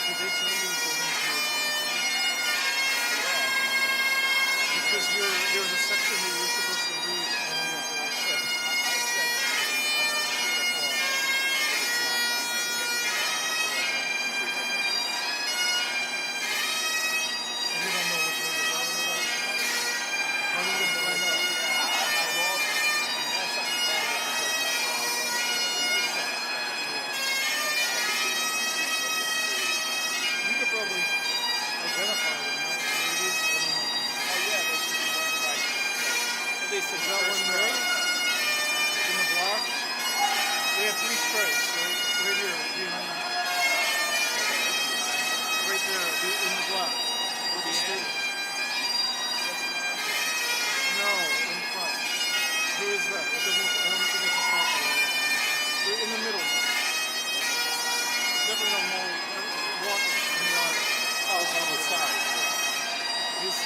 Did they tell you going to because there's a section that you're supposed to read only of the and you don't know which one you're going about? How are you going to find out? You could probably identify them, right? Maybe. At least Is that one there? In the block? They have 3 stripes, right? Right here, behind. Right there, in the block. With the students. No, in front. Who is that? It doesn't. I don't think it's a factory. They're in the middle. It's definitely not Molly. Walking in the aisle. Oh, it's on the side. He's.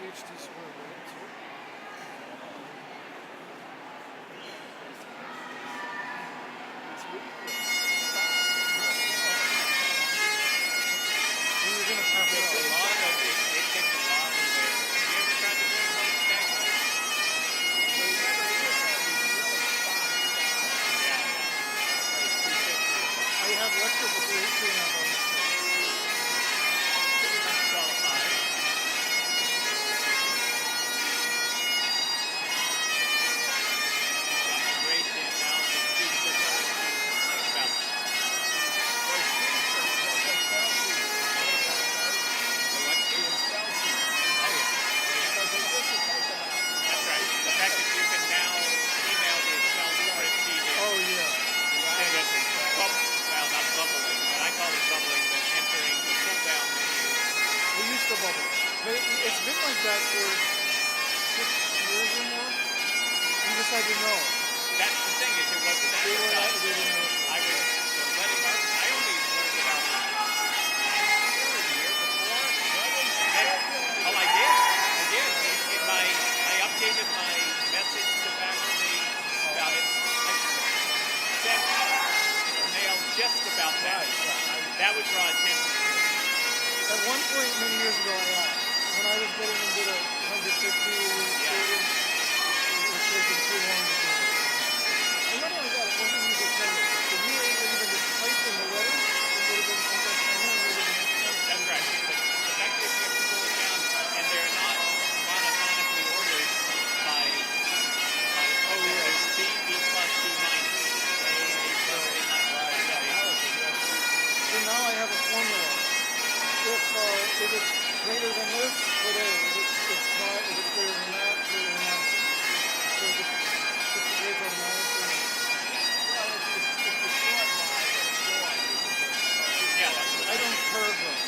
PhD square root. When you're gonna pass it out. It takes a lot of there. Have you ever tried to do one stack? I have lecture for 2.5 hours. Pretty much qualified. Great analysis. Students are coming to think about that. That's right. The fact that you can now email the Excel spreadsheet in Oh yeah. instead of well, not bubbling, but I call it bubbling, but entering the pull-down menu. We used to bubble. But it's been like that for 6 years or more. You just had to know. That's the thing, is it wasn't advertised. I was letting I only learned about it the year before. Oh, I did. I updated my message to faculty about it. I sent a mail just about that. That would draw attention to it. At one point, many years ago, I asked. When I was getting into the 150 students, it was taking too long to do it. And not only that, it wasn't easy to send it. If you were able to even just type in the letter, it would have been That's right. The fact is you have to pull it down, and they're not monotonically ordered by there's B, B plus, B minus, A plus, A minus. So now I have a formula. If it's greater than this, put A. If it's not, if it's greater than that, put A minus. So it just puts the grades automatically. Yeah, that's what I don't curve them.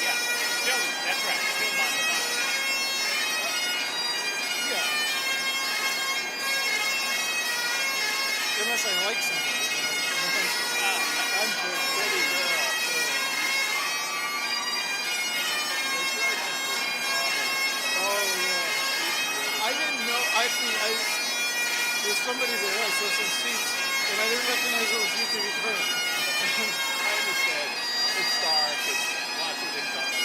Yeah, still, that's right, still monotonic. Yeah. Unless I like something. I'm just pretty girl. Oh yeah. I didn't know. Actually, there's somebody there. I saw some seats, and I didn't recognize it was UTV Turn. I understand. It's dark. It's lots of things on it.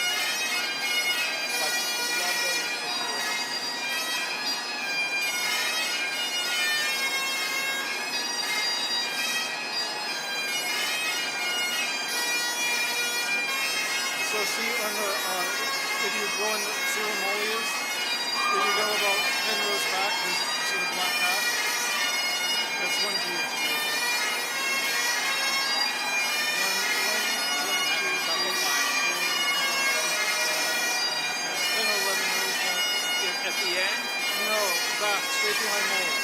But lovely. So see on the if you go in, see where Molly is, if you go about 10 rows back, see the black right behind molar.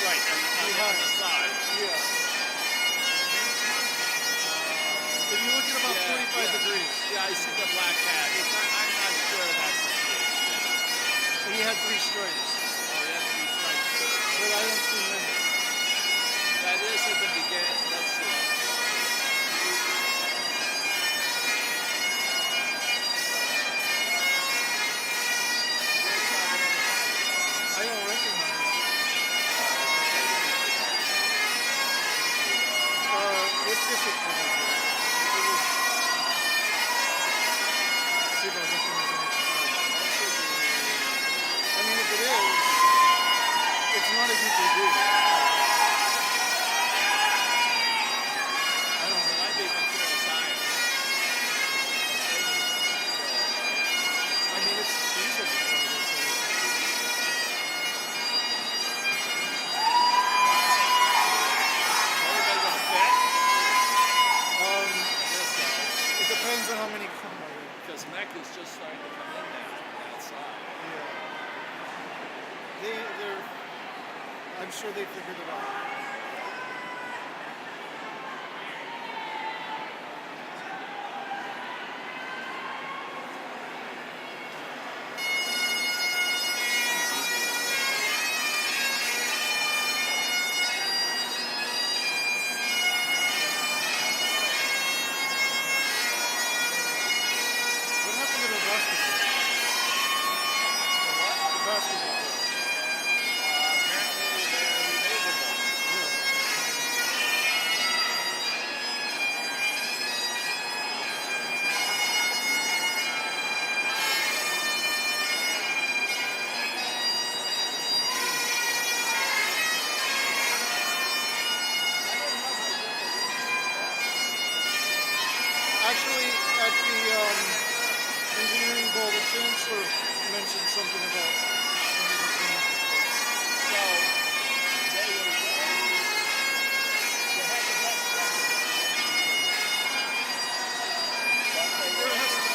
Right, on the side. Yeah. If you look at about 45 degrees, Yeah, I see the black hat. I'm not sure that's the case. he had 3 stripes, Oh, yeah, 3 stripes too. but I don't see many. That is at the beginning. Let's see. I don't recognize it. What's this equipment? See if I recognize any stripes. I mean, if it is, it's not a UPV. I don't know. It might be material science. I mean, it's feasible. Everybody gonna fit? Um, I guess so. it depends on how many come. Because mech is just starting to come in now from the outside. Yeah. They're. I'm sure they figured it out. What happened to the basketball? The basketball. Apparently they're removable. Actually, at the engineering bowl, the chancellor mentioned something about some of the things. So they were they had the best record. But they There were has to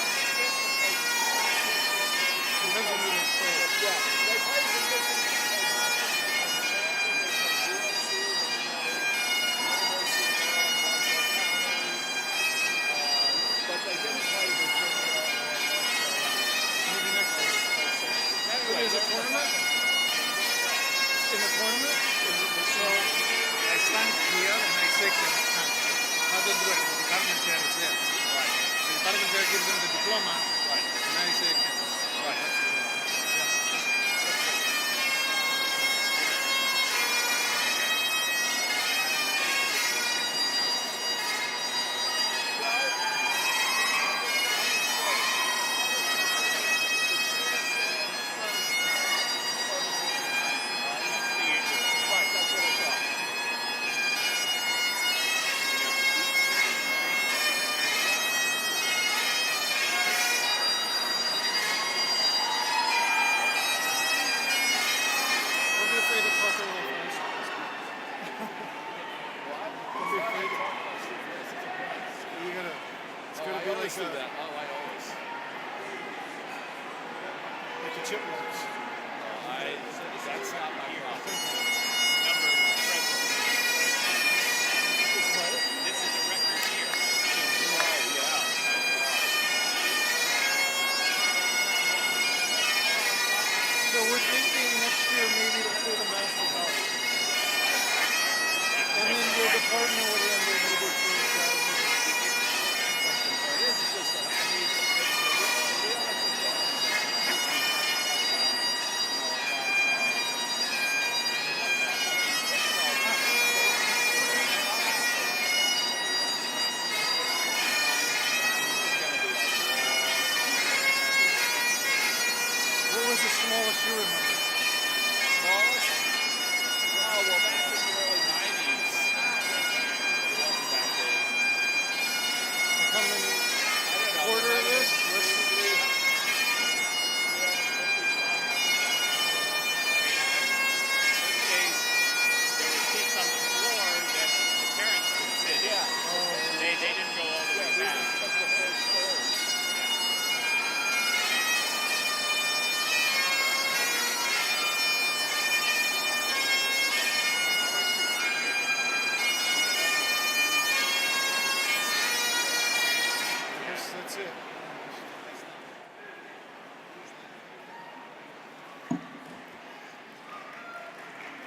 depends on who they play. yeah, they played some good teams. They played Hopkins, they played Stanford, they played USC, they played University of Maryland, Monroe County. But they didn't play Virginia or North Carolina. Maybe next year. Anyway, Is it a tournament? In the tournament? So I stand here and I shake the hand. How does it work? The department chair is there. Right, The department chair gives them the diploma right, and I shake hands. right. Right, that's what I thought. Don't be afraid to talk a little fast. Don't be afraid. You gotta. It's Oh, gotta I be always like do that. Oh, I always. like the chipmunks. That's not my problem. Number of presidents. It's what? This is a record year. Oh, yeah. So we're thinking next year maybe to pull the Masters out. And then we'll partner with them maybe to do This is just, I mean, the real What was the smallest you remember? smallest? Oh, well, back in the early 90s.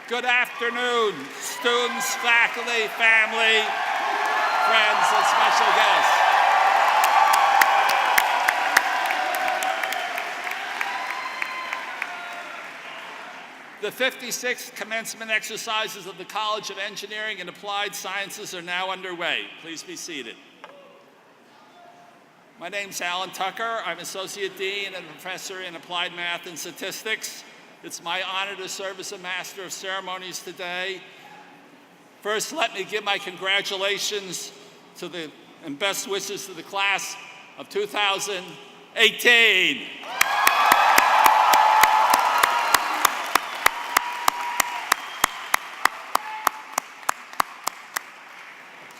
Good afternoon, students, faculty, family, friends, and special guests. The 56th commencement exercises of the College of Engineering and Applied Sciences are now underway. Please be seated. My name's Alan Tucker. I'm Associate Dean and Professor in Applied Math and Statistics. It's my honor to serve as a Master of Ceremonies today. First, let me give my congratulations to and best wishes to the class of 2018.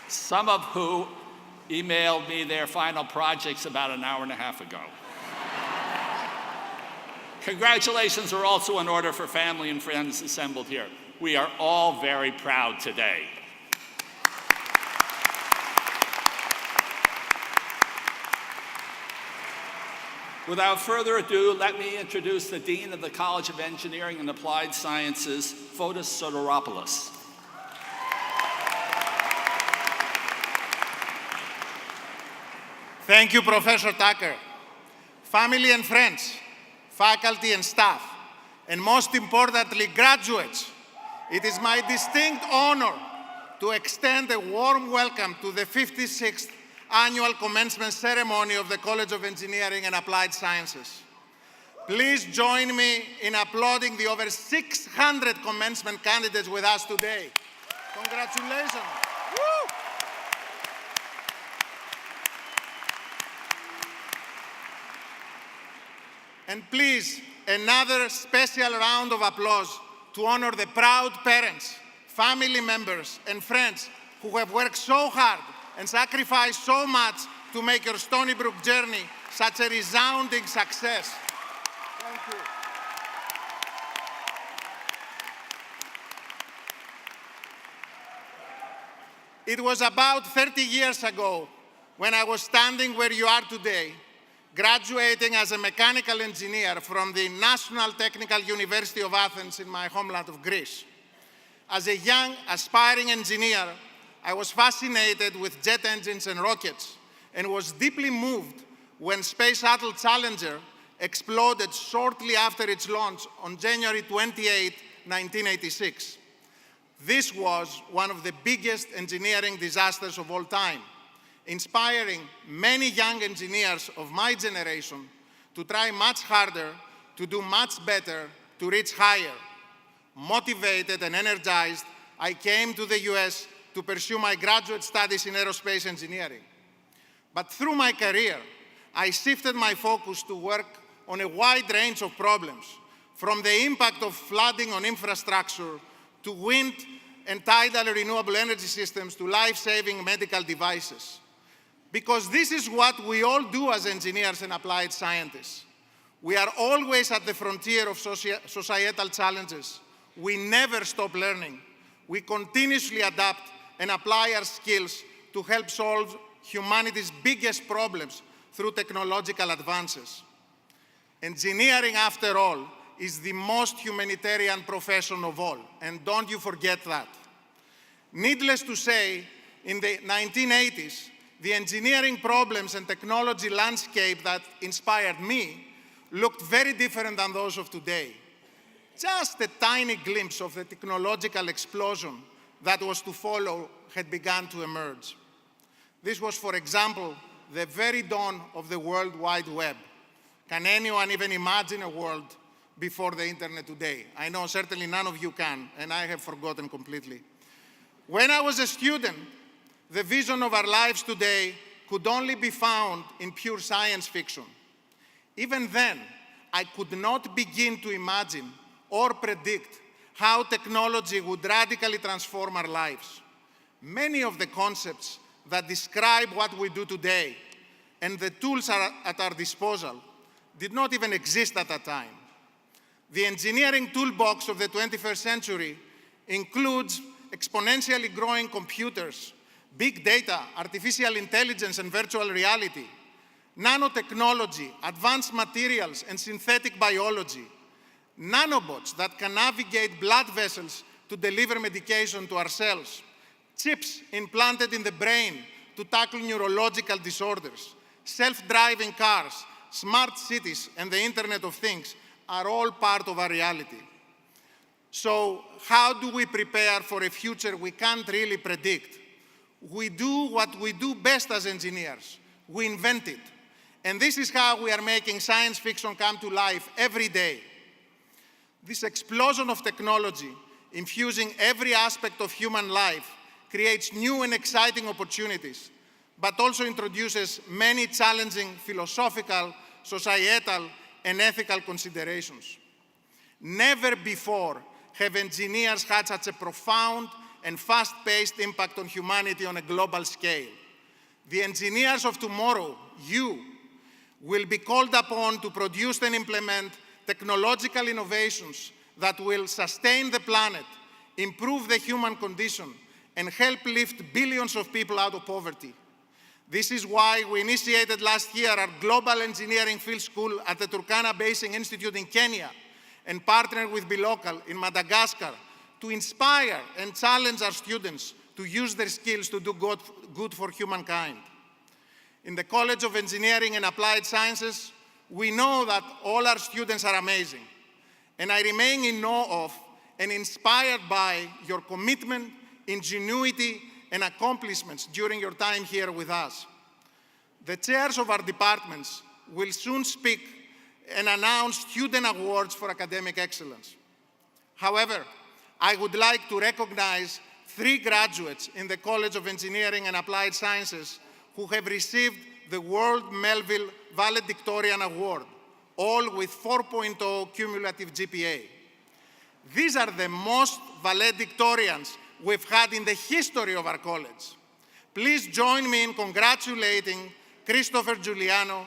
Some of who emailed me their final projects about an hour and a half ago. Congratulations are also in order for family and friends assembled here. We are all very proud today. Without further ado, let me introduce the Dean of the College of Engineering and Applied Sciences, Fotis Soteropoulos. Thank you, Professor Tucker. Family and friends, faculty and staff, and most importantly, graduates, it is my distinct honor to extend a warm welcome to the 56th annual commencement ceremony of the College of Engineering and Applied Sciences. Please join me in applauding the over 600 commencement candidates with us today. Congratulations. Woo! And please, another special round of applause to honor the proud parents, family members, and friends who have worked so hard and sacrificed so much to make your Stony Brook journey such a resounding success. Thank you. It was about 30 years ago when I was standing where you are today, graduating as a mechanical engineer from the National Technical University of Athens in my homeland of Greece. As a young, aspiring engineer, I was fascinated with jet engines and rockets and was deeply moved when Space Shuttle Challenger exploded shortly after its launch on January 28, 1986. This was one of the biggest engineering disasters of all time, inspiring many young engineers of my generation to try much harder, to do much better, to reach higher. Motivated and energized, I came to the US to pursue my graduate studies in aerospace engineering. But through my career, I shifted my focus to work on a wide range of problems, from the impact of flooding on infrastructure to wind and tidal renewable energy systems to life-saving medical devices. Because this is what we all do as engineers and applied scientists. We are always at the frontier of societal challenges. We never stop learning. We continuously adapt and apply our skills to help solve humanity's biggest problems through technological advances. Engineering, after all, is the most humanitarian profession of all, and don't you forget that. Needless to say, in the 1980s, the engineering problems and technology landscape that inspired me looked very different than those of today. Just a tiny glimpse of the technological explosion that was to follow had begun to emerge. This was, for example, the very dawn of the World Wide Web. Can anyone even imagine a world before the internet today? I know certainly none of you can, and I have forgotten completely. When I was a student, the vision of our lives today could only be found in pure science fiction. Even then, I could not begin to imagine or predict how technology would radically transform our lives. Many of the concepts that describe what we do today and the tools at our disposal did not even exist at that time. The engineering toolbox of the 21st century includes exponentially growing computers, big data, artificial intelligence, and virtual reality, nanotechnology, advanced materials, and synthetic biology, nanobots that can navigate blood vessels to deliver medication to our cells, chips implanted in the brain to tackle neurological disorders, self-driving cars, smart cities, and the Internet of Things are all part of our reality. So how do we prepare for a future we can't really predict? We do what we do best as engineers. We invent it. And this is how we are making science fiction come to life every day. This explosion of technology, infusing every aspect of human life, creates new and exciting opportunities, but also introduces many challenging philosophical, societal, and ethical considerations. Never before have engineers had such a profound and fast-paced impact on humanity on a global scale. The engineers of tomorrow, you, will be called upon to produce and implement technological innovations that will sustain the planet, improve the human condition, and help lift billions of people out of poverty. This is why we initiated last year our Global Engineering Field School at the Turkana Basin Institute in Kenya and partnered with bilocal in Madagascar to inspire and challenge our students to use their skills to do good for humankind. In the College of Engineering and Applied Sciences, we know that all our students are amazing, and I remain in awe of and inspired by your commitment, ingenuity, and accomplishments during your time here with us. The chairs of our departments will soon speak and announce student awards for academic excellence. However, I would like to recognize 3 graduates in the College of Engineering and Applied Sciences who have received the World Melville Valedictorian Award, all with 4.0 cumulative GPA. These are the most valedictorians we've had in the history of our college. Please join me in congratulating Christopher Giuliano,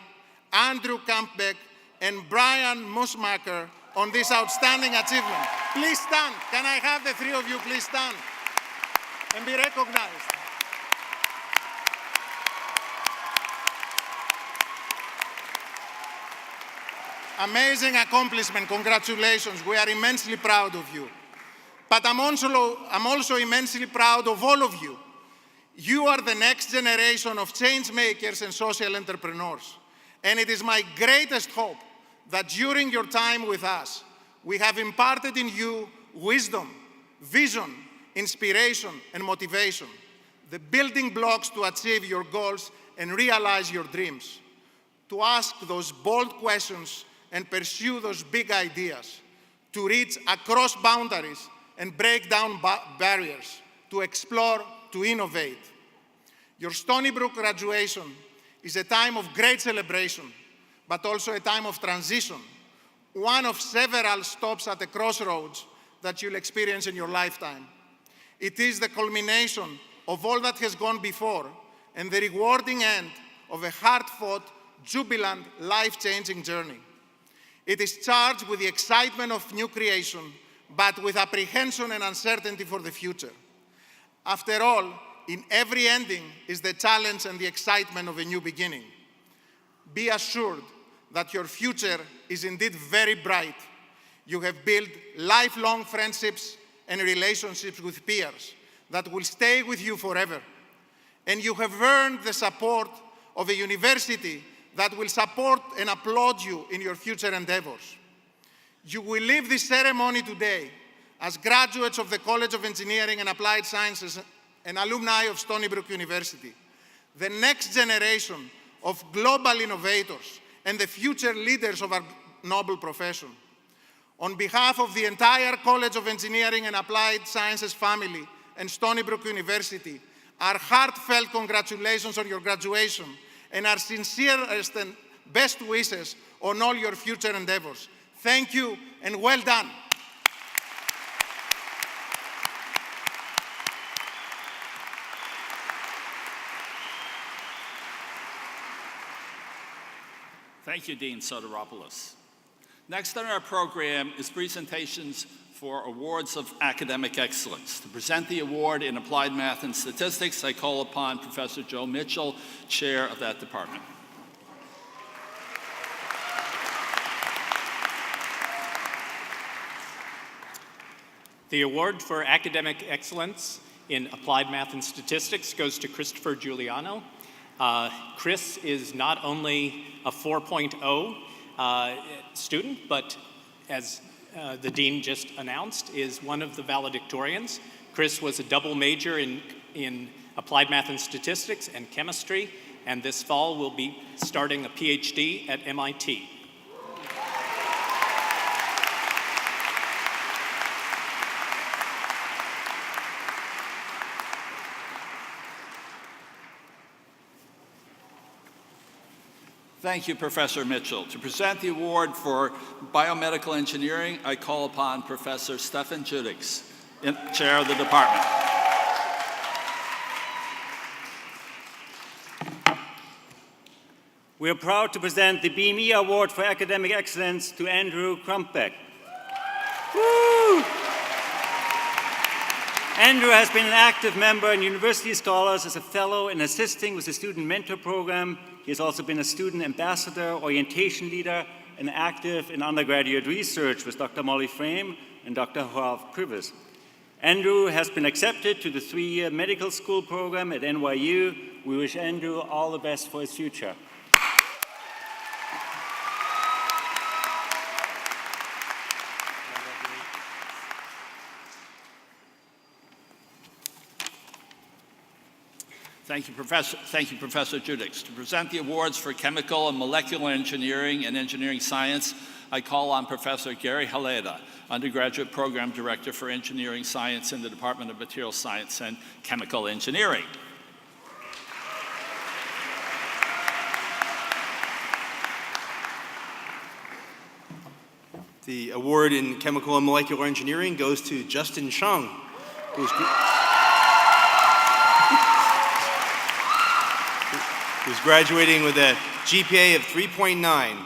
Andrew Kampbeck, and Brian Musmacher on this outstanding achievement. Please stand. Can I have the 3 of you please stand and be recognized? Amazing accomplishment. Congratulations. We are immensely proud of you. But I'm also immensely proud of all of you. You are the next generation of change makers and social entrepreneurs. And it is my greatest hope that during your time with us, we have imparted in you wisdom, vision, inspiration, and motivation, the building blocks to achieve your goals and realize your dreams, to ask those bold questions and pursue those big ideas, to reach across boundaries and break down barriers, to explore, to innovate. Your Stony Brook graduation is a time of great celebration, but also a time of transition, one of several stops at the crossroads that you'll experience in your lifetime. It is the culmination of all that has gone before and the rewarding end of a hard-fought, jubilant, life-changing journey. It is charged with the excitement of new creation, but with apprehension and uncertainty for the future. After all, in every ending is the challenge and the excitement of a new beginning. Be assured that your future is indeed very bright. You have built lifelong friendships and relationships with peers that will stay with you forever. And you have earned the support of a university that will support and applaud you in your future endeavors. You will leave this ceremony today as graduates of the College of Engineering and Applied Sciences and alumni of Stony Brook University, the next generation of global innovators and the future leaders of our noble profession. On behalf of the entire College of Engineering and Applied Sciences family and Stony Brook University, our heartfelt congratulations on your graduation and our sincerest and best wishes on all your future endeavors. Thank you and well done. Thank you, Dean Soteropoulos. Next on our program is presentations for awards of academic excellence. To present the award in Applied Math and Statistics, I call upon Professor Joe Mitchell, chair of that department. The award for academic excellence in applied math and statistics goes to Christopher Giuliano. Chris is not only a 4.0 student, but as the dean just announced, is one of the valedictorians. Chris was a double major in applied math and statistics and chemistry, and this fall will be starting a PhD at MIT. Thank you, Professor Mitchell. To present the award for biomedical engineering, I call upon Professor Stefan Judix, chair of the department. We are proud to present the BME Award for Academic Excellence to Andrew Crumpbeck. Woo! Andrew has been an active member in University Scholars as a fellow and assisting with the Student Mentor Program. He has also been a student ambassador, orientation leader, and active in undergraduate research with Dr. Molly Frame and Dr. Ralph Privis. Andrew has been accepted to the 3-year medical school program at NYU. We wish Andrew all the best for his future. Thank you, Professor Judix. To present the awards for chemical and molecular engineering and engineering science, I call on Professor Gary Haleda, undergraduate program director for engineering science in the Department of Materials Science and Chemical Engineering. The award in chemical and molecular engineering goes to Justin Chung, who's graduating with a GPA of 3.9.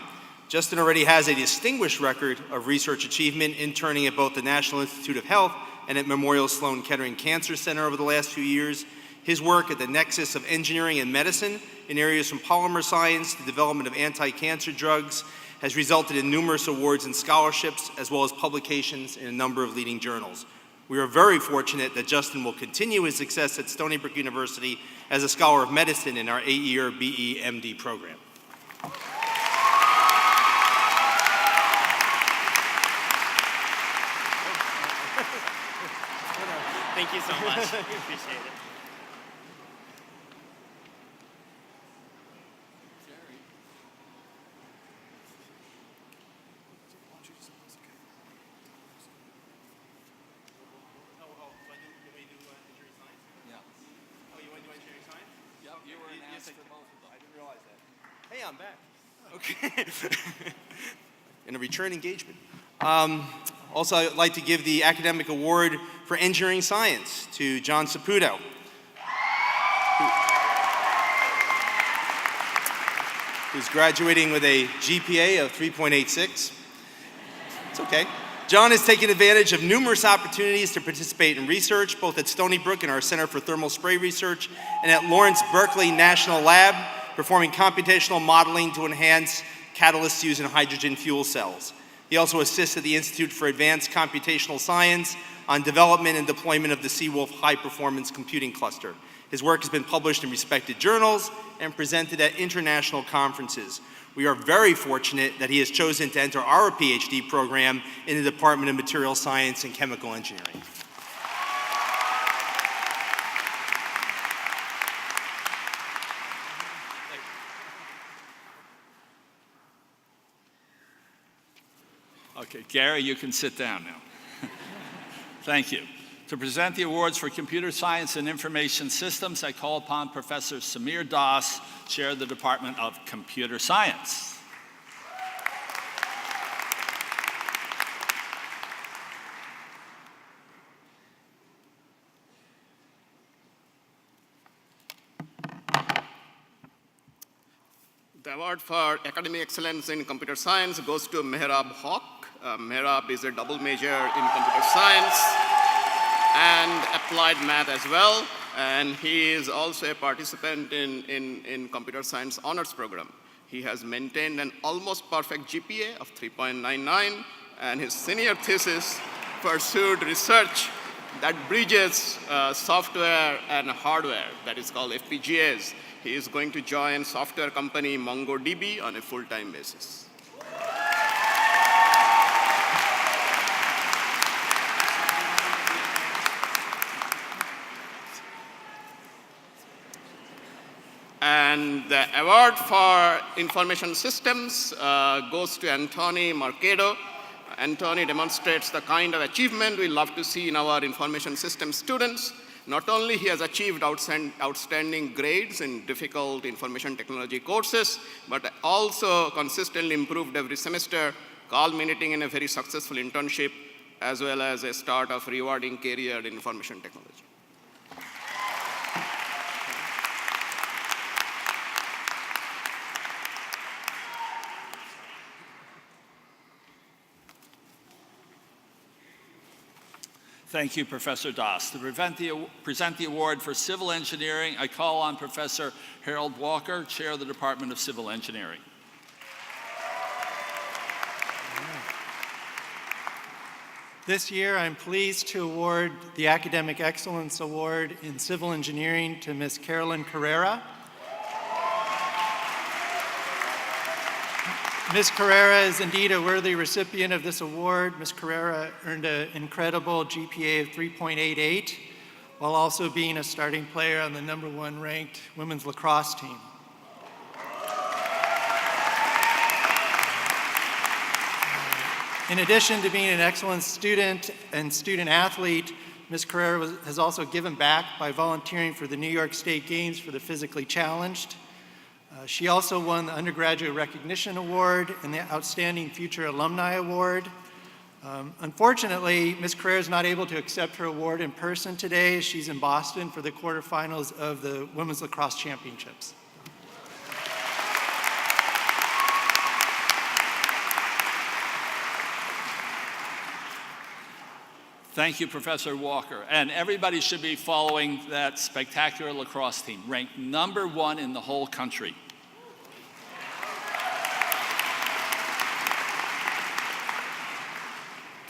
Justin already has a distinguished record of research achievement, interning at both the National Institute of Health and at Memorial Sloan Kettering Cancer Center over the last few years. His work at the nexus of engineering and medicine in areas from polymer science to development of anti-cancer drugs has resulted in numerous awards and scholarships, as well as publications in a number of leading journals. We are very fortunate that Justin will continue his success at Stony Brook University as a Scholar of Medicine in our 8-year BE-MD program. Thank you so much. Appreciate it. Hey, I'm back. Okay. In a return engagement. Also, I'd like to give the academic award for engineering science to John Saputo, who's graduating with a GPA of 3.86. It's okay. John has taken advantage of numerous opportunities to participate in research, both at Stony Brook and our Center for Thermal Spray Research, and at Lawrence Berkeley National Lab, performing computational modeling to enhance catalysts used in hydrogen fuel cells. He also assists at the Institute for Advanced Computational Science on development and deployment of the Seawolf high-performance computing cluster. His work has been published in respected journals and presented at international conferences. We are very fortunate that he has chosen to enter our PhD program in the Department of Materials Science and Chemical Engineering. Okay, Gary, you can sit down now. Thank you. To present the awards for computer science and information systems, I call upon Professor Samir Das, chair of the Department of Computer Science. The award for academic excellence in computer science goes to Mehrab Haq. Mehrab is a double major in computer science and applied math as well. And he is also a participant in computer science honors program. He has maintained an almost perfect GPA of 3.99, and his senior thesis pursued research that bridges software and hardware, that is called FPGAs. He is going to join software company MongoDB on a full-time basis. And the award for information systems goes to Anthony Marcado. Anthony demonstrates the kind of achievement we love to see in our information systems students. Not only he has achieved outstanding grades in difficult information technology courses, but also consistently improved every semester, culminating in a very successful internship, as well as a start of rewarding career in information technology. Thank you, Professor Das. To present the award for civil engineering, I call on Professor Harold Walker, Chair of the Department of Civil Engineering. This year, I'm pleased to award the Academic Excellence Award in Civil Engineering to Ms. Carolyn Carrera. Ms. Carrera is indeed a worthy recipient of this award. Ms. Carrera earned an incredible GPA of 3.88, while also being a starting player on the #1 ranked women's lacrosse team. In addition to being an excellent student and student athlete, Ms. Carrera has also given back by volunteering for the New York State Games for the physically challenged. She also won the Undergraduate Recognition Award and the Outstanding Future Alumni Award. Unfortunately, Ms. Carrera is not able to accept her award in person today, as she's in Boston for the quarterfinals of the Women's Lacrosse Championships. Thank you, Professor Walker. And everybody should be following that spectacular lacrosse team, ranked #1 in the whole country.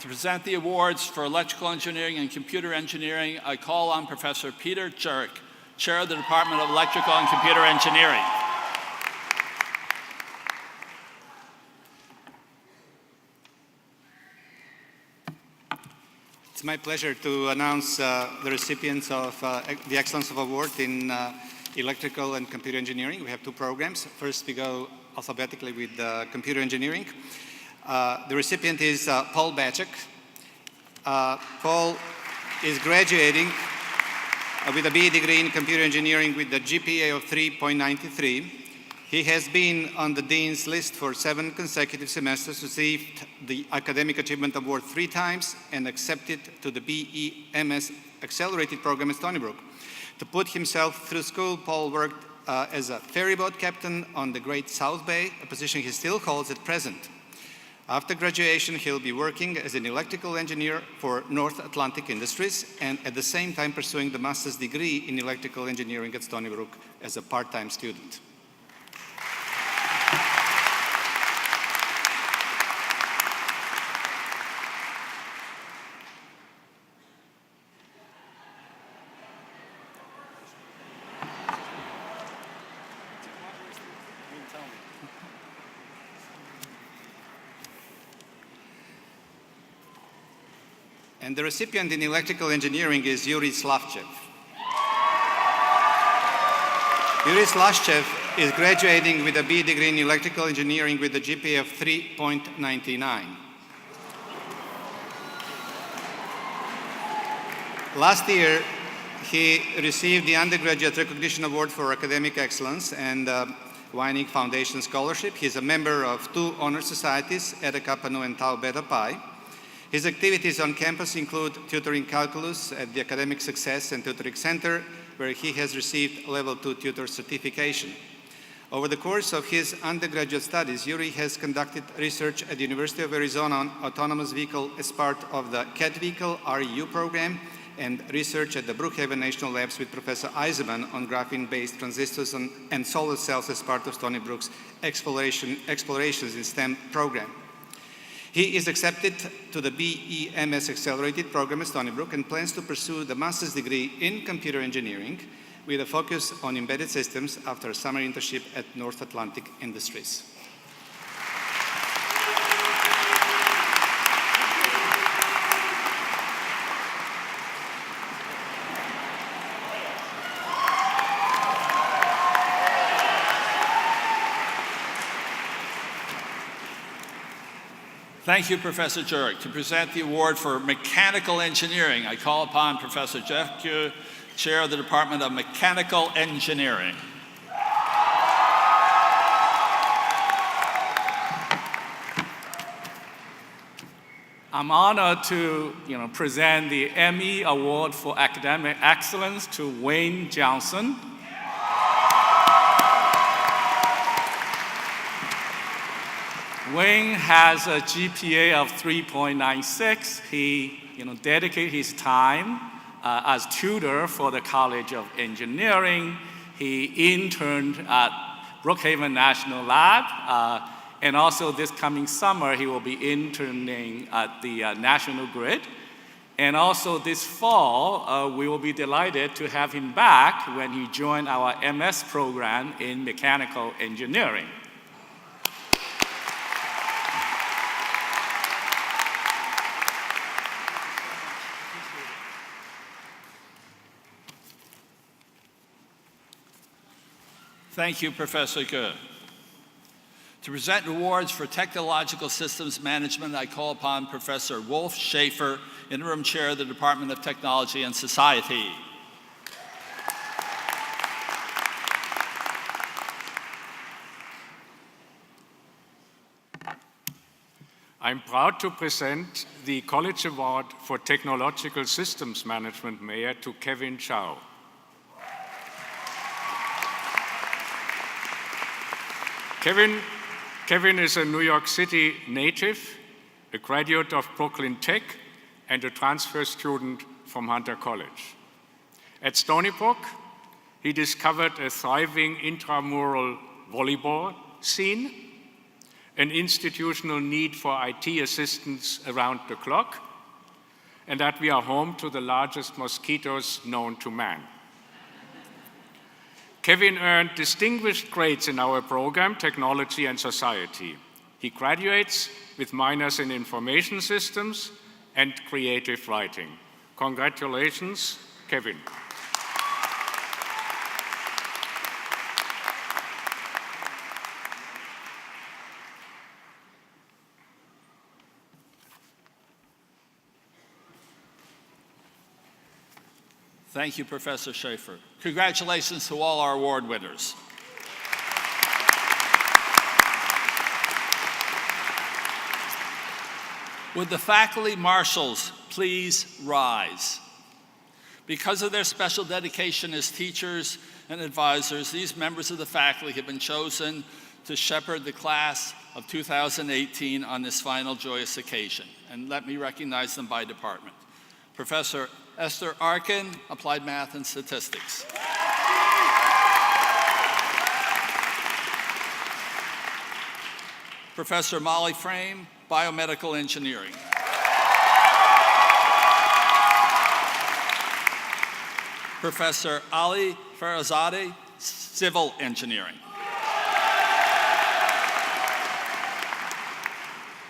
To present the awards for electrical engineering and computer engineering, I call on Professor Peter Jurek, Chair of the Department of Electrical and Computer Engineering. It's my pleasure to announce the recipients of the Excellence Award in Electrical and Computer Engineering. We have two programs. First, we go alphabetically with Computer Engineering. The recipient is Paul Bacek. Paul is graduating with a BE degree in Computer Engineering with a GPA of 3.93. He has been on the Dean's list for 7 consecutive semesters, received the Academic Achievement Award 3 times, and accepted to the BEMS Accelerated Program at Stony Brook. To put himself through school, Paul worked as a ferryboat captain on the Great South Bay, a position he still holds at present. After graduation, he'll be working as an electrical engineer for North Atlantic Industries and at the same time pursuing the master's degree in electrical engineering at Stony Brook as a part-time student. And the recipient in electrical engineering is Yuri Slavchev. Yuri Slavchev is graduating with a BE degree in electrical engineering with a GPA of 3.99. Last year, he received the Undergraduate Recognition Award for Academic Excellence and Weining Foundation Scholarship. He's a member of 2 honor societies, Eta Kappa Nu and Tau Beta Pi. His activities on campus include tutoring calculus at the Academic Success and Tutoring Center, where he has received Level 2 tutor certification. Over the course of his undergraduate studies, Yuri has conducted research at the University of Arizona on autonomous vehicle as part of the CAT Vehicle REU program, and research at the Brookhaven National Labs with Professor Eisenman on graphene-based transistors and solar cells as part of Stony Brook's explorations in STEM program. He is accepted to the BEMS Accelerated Program at Stony Brook and plans to pursue the master's degree in computer engineering with a focus on embedded systems after a summer internship at North Atlantic Industries. Thank you, Professor Jurek. To present the award for mechanical engineering, I call upon Professor Jeff Kyu, Chair of the Department of Mechanical Engineering. I'm honored to present the Emmy Award for Academic Excellence to Wayne Johnson. Wayne has a GPA of 3.96. He dedicated his time as tutor for the College of Engineering. He interned at Brookhaven National Lab. And also this coming summer, he will be interning at the National Grid. And also this fall, we will be delighted to have him back when he joins our MS program in mechanical engineering. Thank you, Professor Ge. To present awards for technological systems management, I call upon Professor Wolf Schaefer, Interim Chair of the Department of Technology and Society. I'm proud to present the College Award for Technological Systems Management Mayor to Kevin Chow. Kevin is a New York City native, a graduate of Brooklyn Tech, and a transfer student from Hunter College. At Stony Brook, he discovered a thriving intramural volleyball scene, an institutional need for IT assistance around the clock, and that we are home to the largest mosquitoes known to man. Kevin earned distinguished grades in our program, Technology and Society. He graduates with minors in Information Systems and Creative Writing. Congratulations, Kevin. Thank you, Professor Schaefer. Congratulations to all our award winners. Would the faculty marshals please rise? Because of their special dedication as teachers and advisors, these members of the faculty have been chosen to shepherd the class of 2018 on this final joyous occasion. And let me recognize them by department. Professor Esther Arkin, Applied Math and Statistics. Professor Molly Frame, Biomedical Engineering. Professor Ali Farazadeh, Civil Engineering.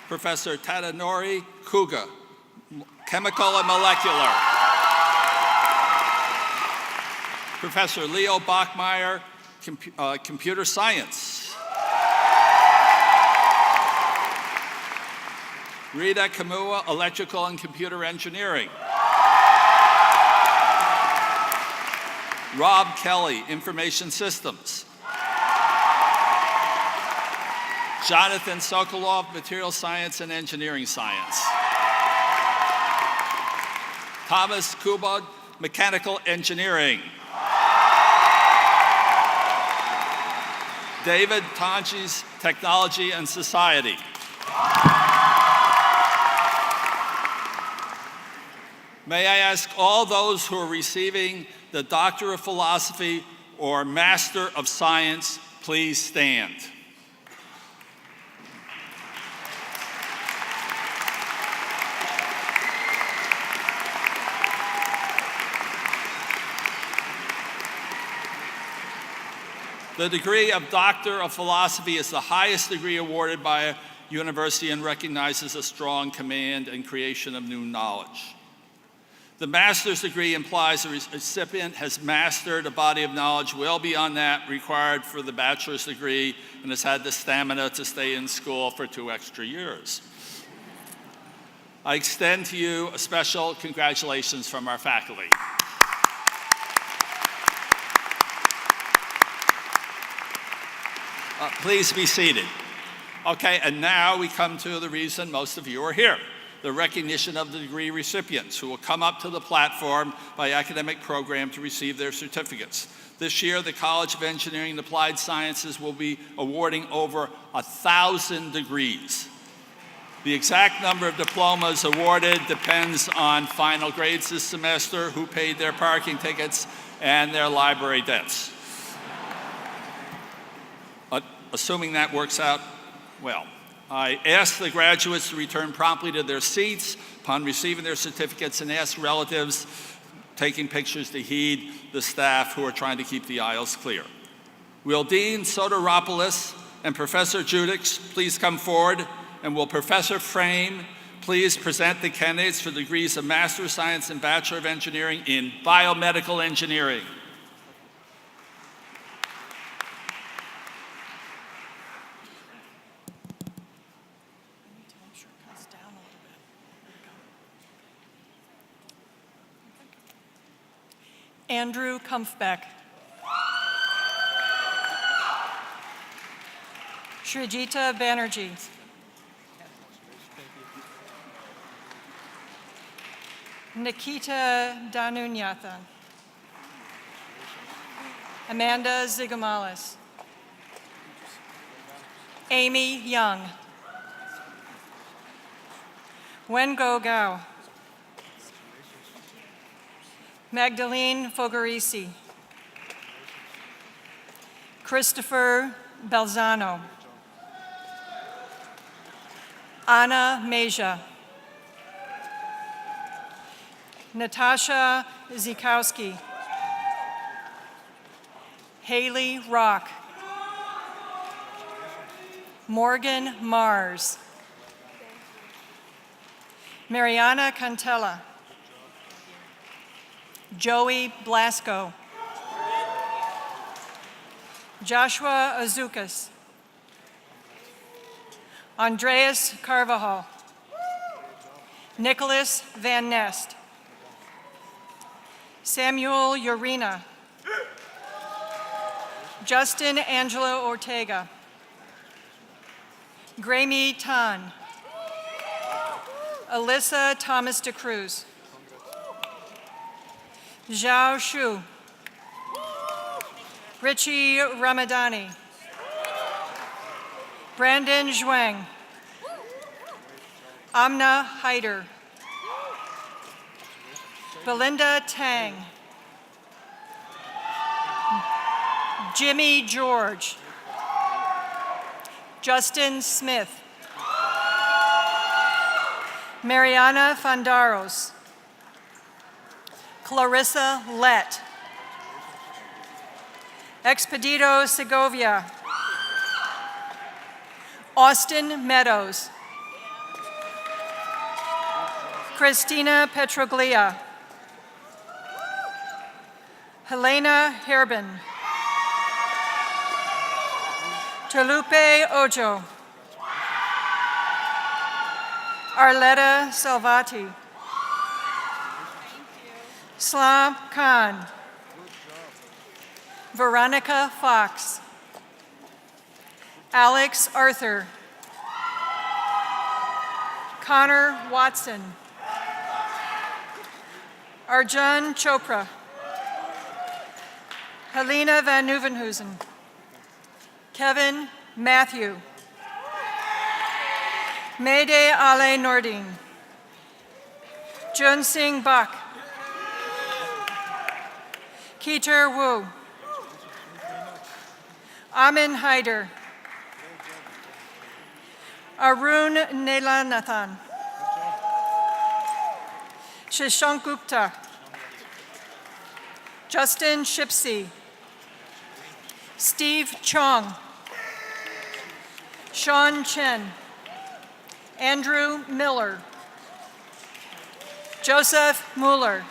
Professor Tadanori Kuga, Chemical and Molecular. Professor Leo Bachmeyer, Computer Science. Rita Kamua, Electrical and Computer Engineering. Rob Kelly, Information Systems. Jonathan Sokolov, Material Science and Engineering Science. Thomas Kubod, Mechanical Engineering. David Tonjes, Technology and Society. May I ask all those who are receiving the Doctor of Philosophy or Master of Science, please stand. The degree of Doctor of Philosophy is the highest degree awarded by a university and recognizes a strong command and creation of new knowledge. The master's degree implies the recipient has mastered a body of knowledge well beyond that required for the bachelor's degree and has had the stamina to stay in school for 2 extra years. I extend to you a special congratulations from our faculty. Please be seated. Okay, and now we come to the reason most of you are here, the recognition of the degree recipients who will come up to the platform by academic program to receive their certificates. This year, the College of Engineering and Applied Sciences will be awarding over 1,000 degrees. The exact number of diplomas awarded depends on final grades this semester, who paid their parking tickets, and their library debts. Assuming that works out well, I ask the graduates to return promptly to their seats upon receiving their certificates and ask relatives taking pictures to heed the staff who are trying to keep the aisles clear. Will Dean Soteropoulos and Professor Judix please come forward, and will Professor Frame please present the candidates for degrees of Master of Science and Bachelor of Engineering in Biomedical Engineering. Andrew Kumpfbeck. Srijita Banerjee. Nikita Danunyathan. Amanda Zigamalis. Amy Young. Wengo Gao. Magdalene Fogarisi. Christopher Belzano. Anna Meja. Natasha Zikowski. Haley Rock. Morgan Mars. Mariana Cantella. Joey Blasco. Joshua Azukas. Andreas Carvajal. Nicholas Van Nest. Samuel Urena. Justin Angelo Ortega. Graeme Tan. Alyssa Thomas de Cruz. Zhao Shu. Richie Ramadani. Brandon Zhuang. Amna Hyder. Belinda Tang. Jimmy George. Justin Smith. Mariana Fandaros. Clarissa Lett. Expedito Segovia. Austin Meadows. Christina Petroglia. Helena Herbin. Tolupe Ojo. Arletta Salvati. Slam Khan. Veronica Fox. Alex Arthur. Connor Watson. Arjun Chopra. Helena Van Nieuwenhuizen. Kevin Matthew. Mayday Ale Nordin. Jun Sing Bak. Keeter Wu. Amin Haider. Arun Neelanathan. Shashank Gupta. Justin Shipsey. Steve Chong, Sean Chen, Andrew Miller, Joseph Mueller,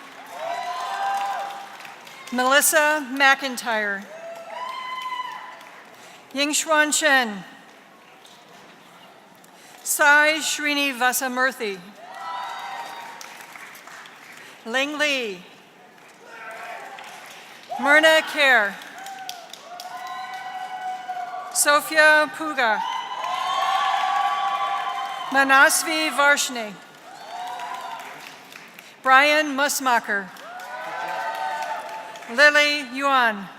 Melissa McIntyre, Yingxuan Shen, Sai Srinivasamurthy, Ling Li, Myrna Kerr, Sophia Puga, Manasvi Varshni, Brian Musmacher, Lily Yuan,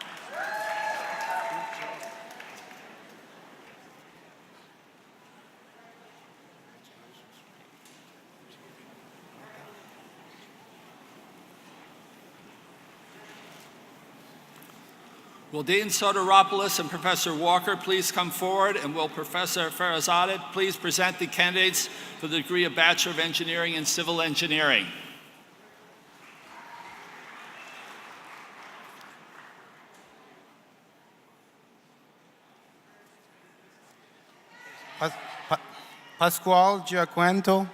Will Dean Soteropoulos and Professor Walker please come forward, and will Professor Farazadeh please present the candidates for the degree of Bachelor of Engineering in Civil Engineering. Pascual Giaquento,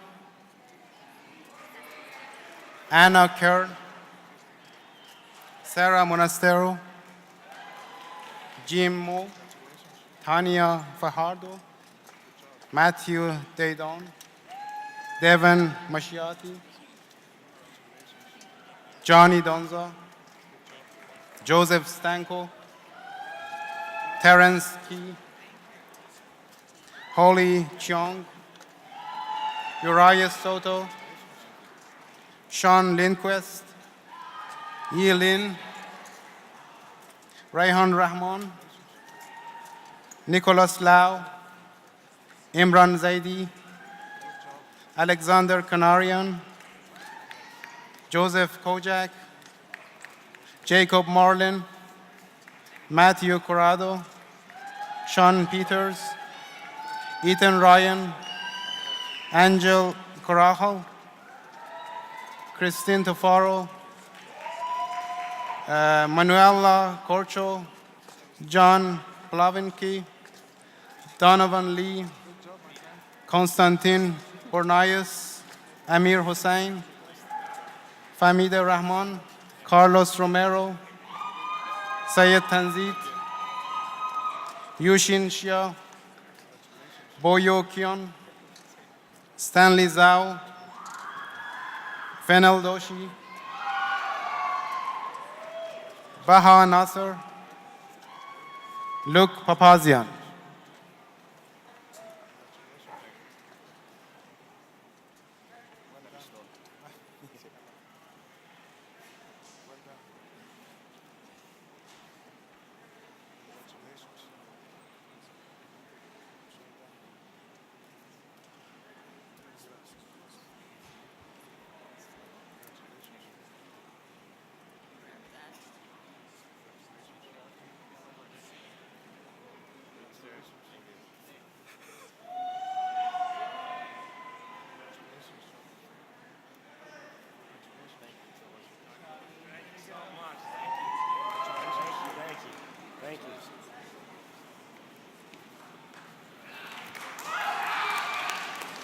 Anna Kerr, Sarah Monastero, Jim Mo, Tanya Fajardo, Matthew Daydon, Devon Mashiati, Johnny Donza, Joseph Stanko, Terence Key, Holly Cheong, Uriah Soto, Sean Lindquist, Yi Lin, Rayhan Rahman, Nicholas Lau, Imran Zaidi, Alexander Kanarian, Joseph Kojak, Jacob Marlin, Matthew Corrado, Sean Peters, Ethan Ryan, Angel Corajal, Christine Tofaro, Manuela Corcho, John Plavinki, Donovan Lee, Konstantin Bornayos, Amir Hussain, Famida Rahman, Carlos Romero, Sayed Tanzit, Yushin Shia, Boyo Kion, Stanley Zhao, Fenel Doshi, Baha Nasser, Luke Papazian.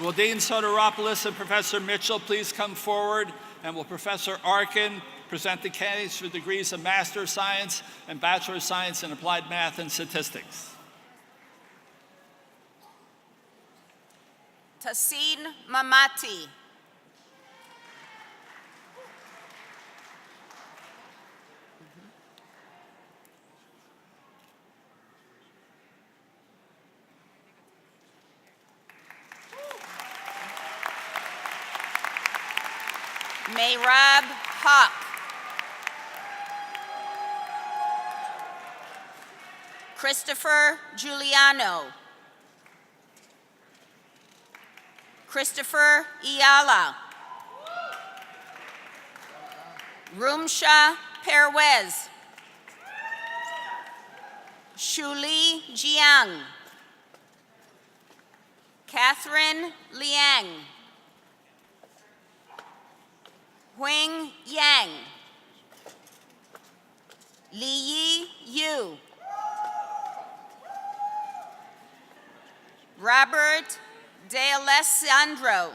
Will Dean Soteropoulos and Professor Mitchell please come forward, and will Professor Arkin present the candidates for degrees of Master of Science and Bachelor of Science in Applied Math and Statistics. Tassin Mamati. Mayrab Haq. Christopher Giuliano. Christopher Iala. Rumsha Perwez. Shuli Jiang. Catherine Liang. Huing Yang, Li Yi Yu, Robert De Alessandro.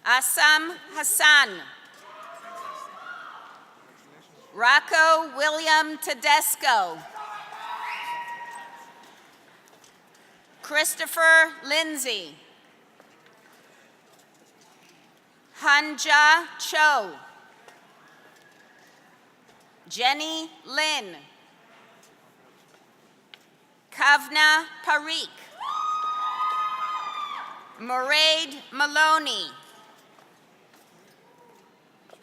Assam Hassan. Rocco William Tedesco. Christopher Lindsay. Hanja Cho. Jenny Lin. Kavna Parikh. Muraid Maloney.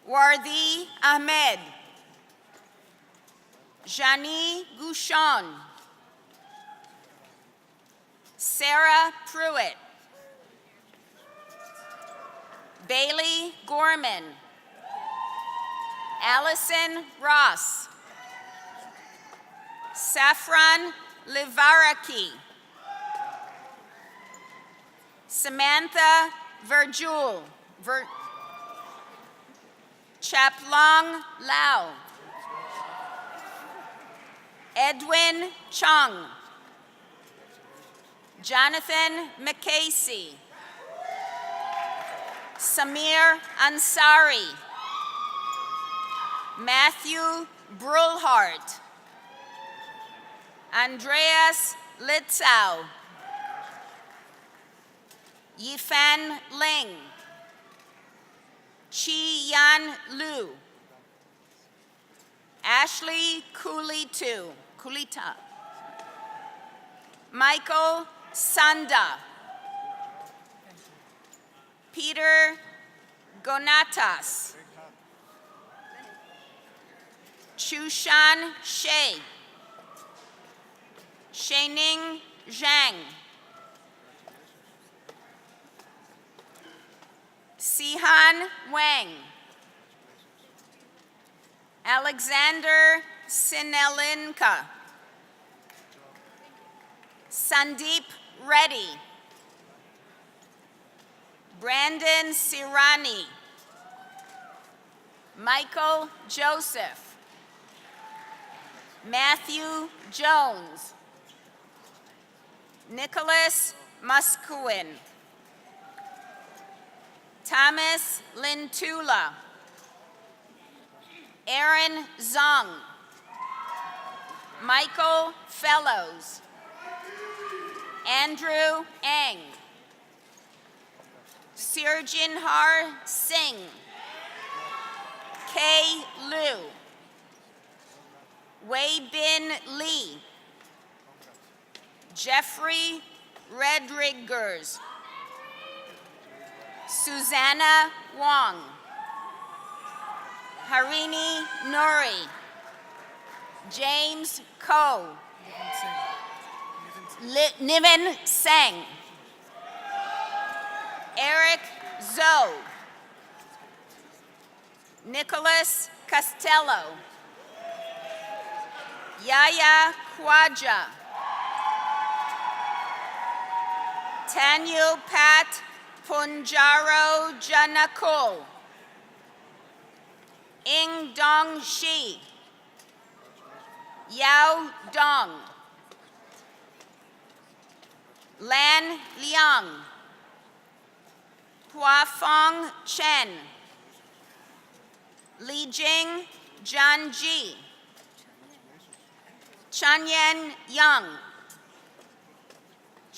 Wardi Ahmed. Jani Gouchon. Sarah Pruitt. Bailey Gorman. Allison Ross. Saffron Livaraki. Samantha Verjul. Chaplong Lau. Edwin Chung. Jonathan McCasey. Samir Ansari. Matthew Brulhart. Andreas Litzau. Yifan Ling. Chi Yan Lu. Ashley Kulita. Michael Sanda. Peter Gonatas. Chushan Shea. Shaining Zhang. Sihan Wang. Alexander Sinelinka. Sandeep Reddy. Brandon Sirani. Michael Joseph. Matthew Jones. Nicholas Musquin. Thomas Lintula. Aaron Zong. Michael Fellows. Andrew Eng. Sirjinhar Singh. Kay Liu. Wei Bin Lee. Jeffrey Redriggers. Susanna Wong. Harini Nuri. James Koh. Niven Seng. Eric Zoe. Nicholas Costello. Yaya Khwaja. Tanu Pat Punjaro Janakul. Ing Dong Shi. Yao Dong. Lan Liang. Huafeng Chen. Li Jing Janji. Chanyan Yang.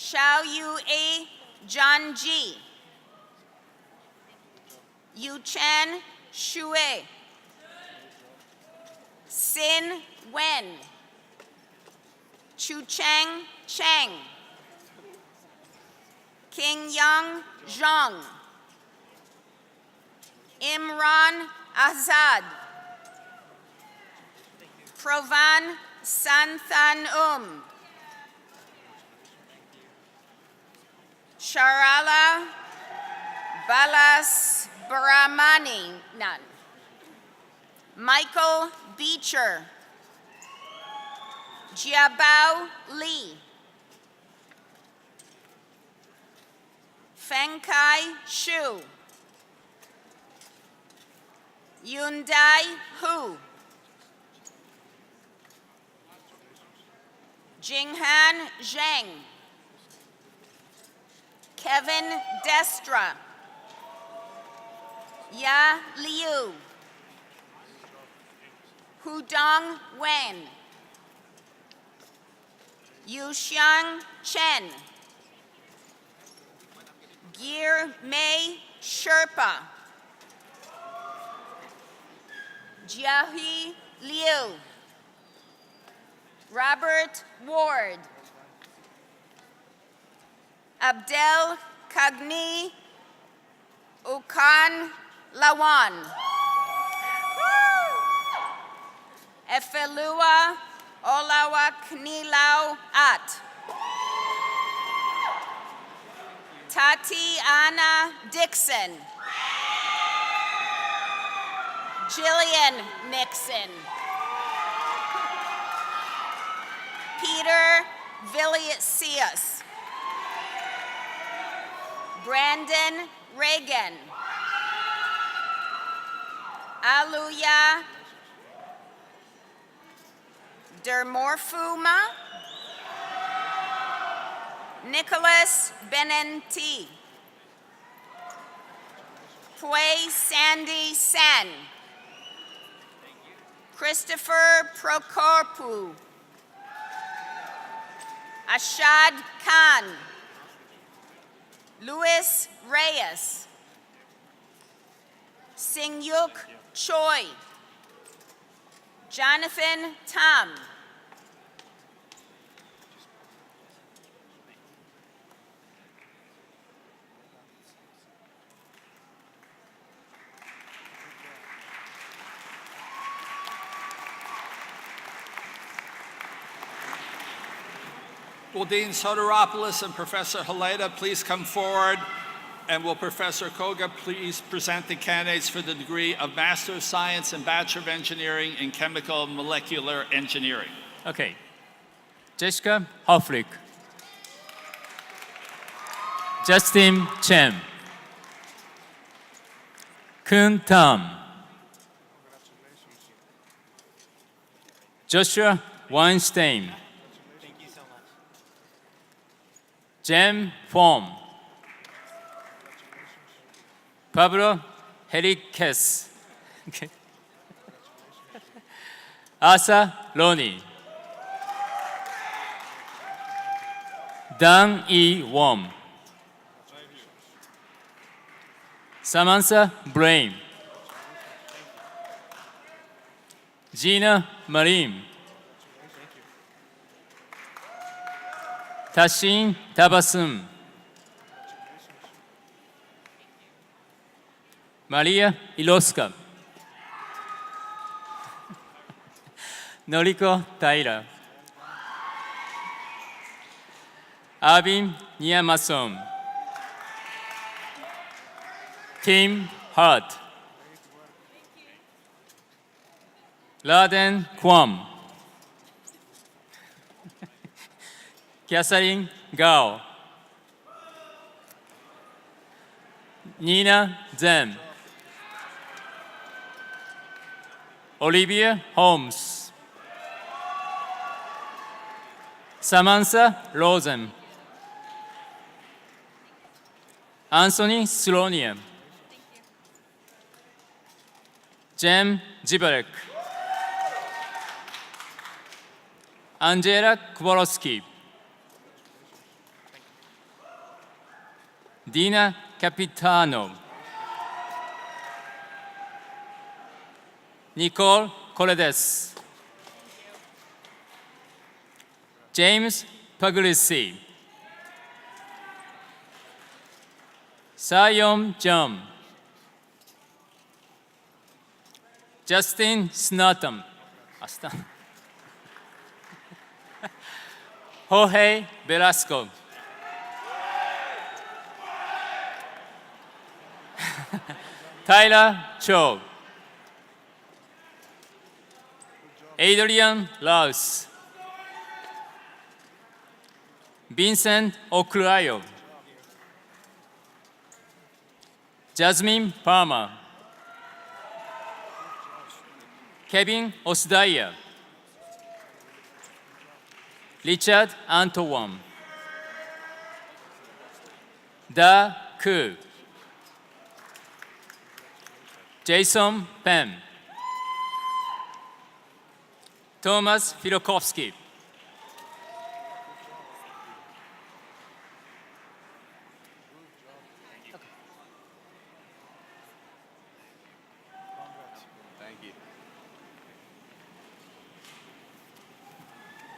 Xiao Yu A Janji. Yu Chen Xue. Sin Wen. Chu Cheng Cheng. King Yang Zhang. Imran Azad. Provan Santhan Sharala Balas Brahmani. None. Michael Beecher. Jiabao Li. Fengkai Shu. Yundai Hu. Jinghan Zheng. Kevin Destra. Ya Liu. Hudong Wen. Yuxiang Chen. Gir Mei Sherpa. Jiahui Liu. Robert Ward. Abdel Kagni Ukan Lawan. Efelua Olawa Knilau At. Tatiana Dixon. Jillian Nixon. Peter Villasius. Brandon Reagan. Aluya Dermorfuma. Nicholas Benenti. Pui Sandy Sen. Christopher Prokorpu. Ashad Khan. Luis Reyes. Singyuk Choi. Jonathan Tam. Will Dean Soteropoulos and Professor Haleda please come forward? And will Professor Koga please present the candidates for the degree of Master of Science and Bachelor of Engineering in Chemical and Molecular Engineering? Okay. Jessica Hofflick. Justin Chen. Kun Tam. Joshua Weinstein. Jem Fong. Pablo Henriquez. Asa Loni. Dan E. Wong. Samantha Brain. Gina Marin. Tashin Tabassum. Maria Iloska. Noriko Taira. Arvin Nyamason. Tim Hart. Laden Kwam. Catherine Gao. Nina Zem. Olivia Holmes. Samantha Rosen. Anthony Slonier. Jem Zibarek. Angela Kowalski. Dina Capitano. Nicole Coledes. James Puglisi. Sayom Jum. Justin Snottam. Jorge Velasco. Tyler Cho. Adrian Laus. Vincent Oclayo. Jasmine Palmer. Kevin Osdaya. Richard Antoine. Da Ku. Jason Penn. Thomas Filokovsky. Thank you.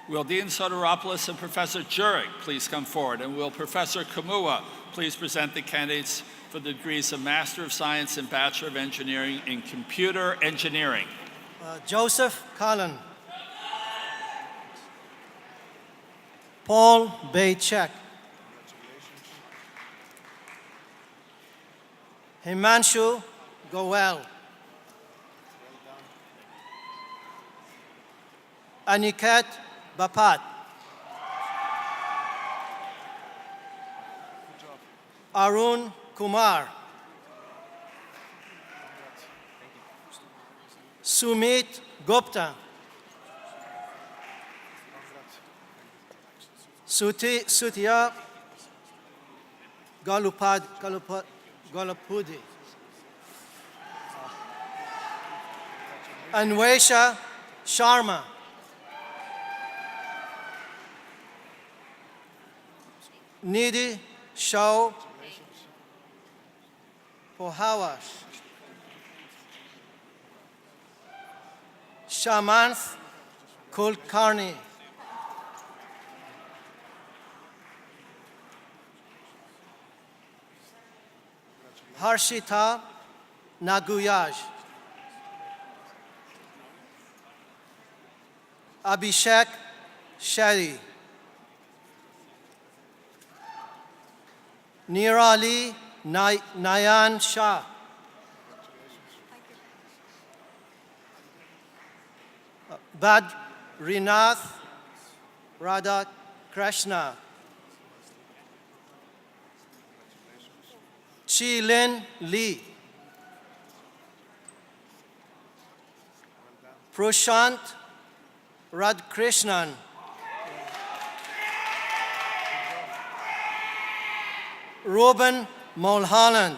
Will Dean Soteropoulos and Professor Jurek please come forward? And will Professor Kamua please present the candidates for the degrees of Master of Science and Bachelor of Engineering in Computer Engineering? Joseph Cullen. Paul Baychek. Himanshu Goel. Aniket Bapat. Arun Kumar. Sumit Gupta. Sutya Galapudi. Anwesha Sharma. Nidhi Shao Pohawash. Shamanth Kulkarni. Harshita Naguyaj. Abhishek Shetty. Nirali Nayan Shah. Badrinath Radha Krishna. Chi Lin Lee. Prashant Radhakrishnan. Ruben Mulholland.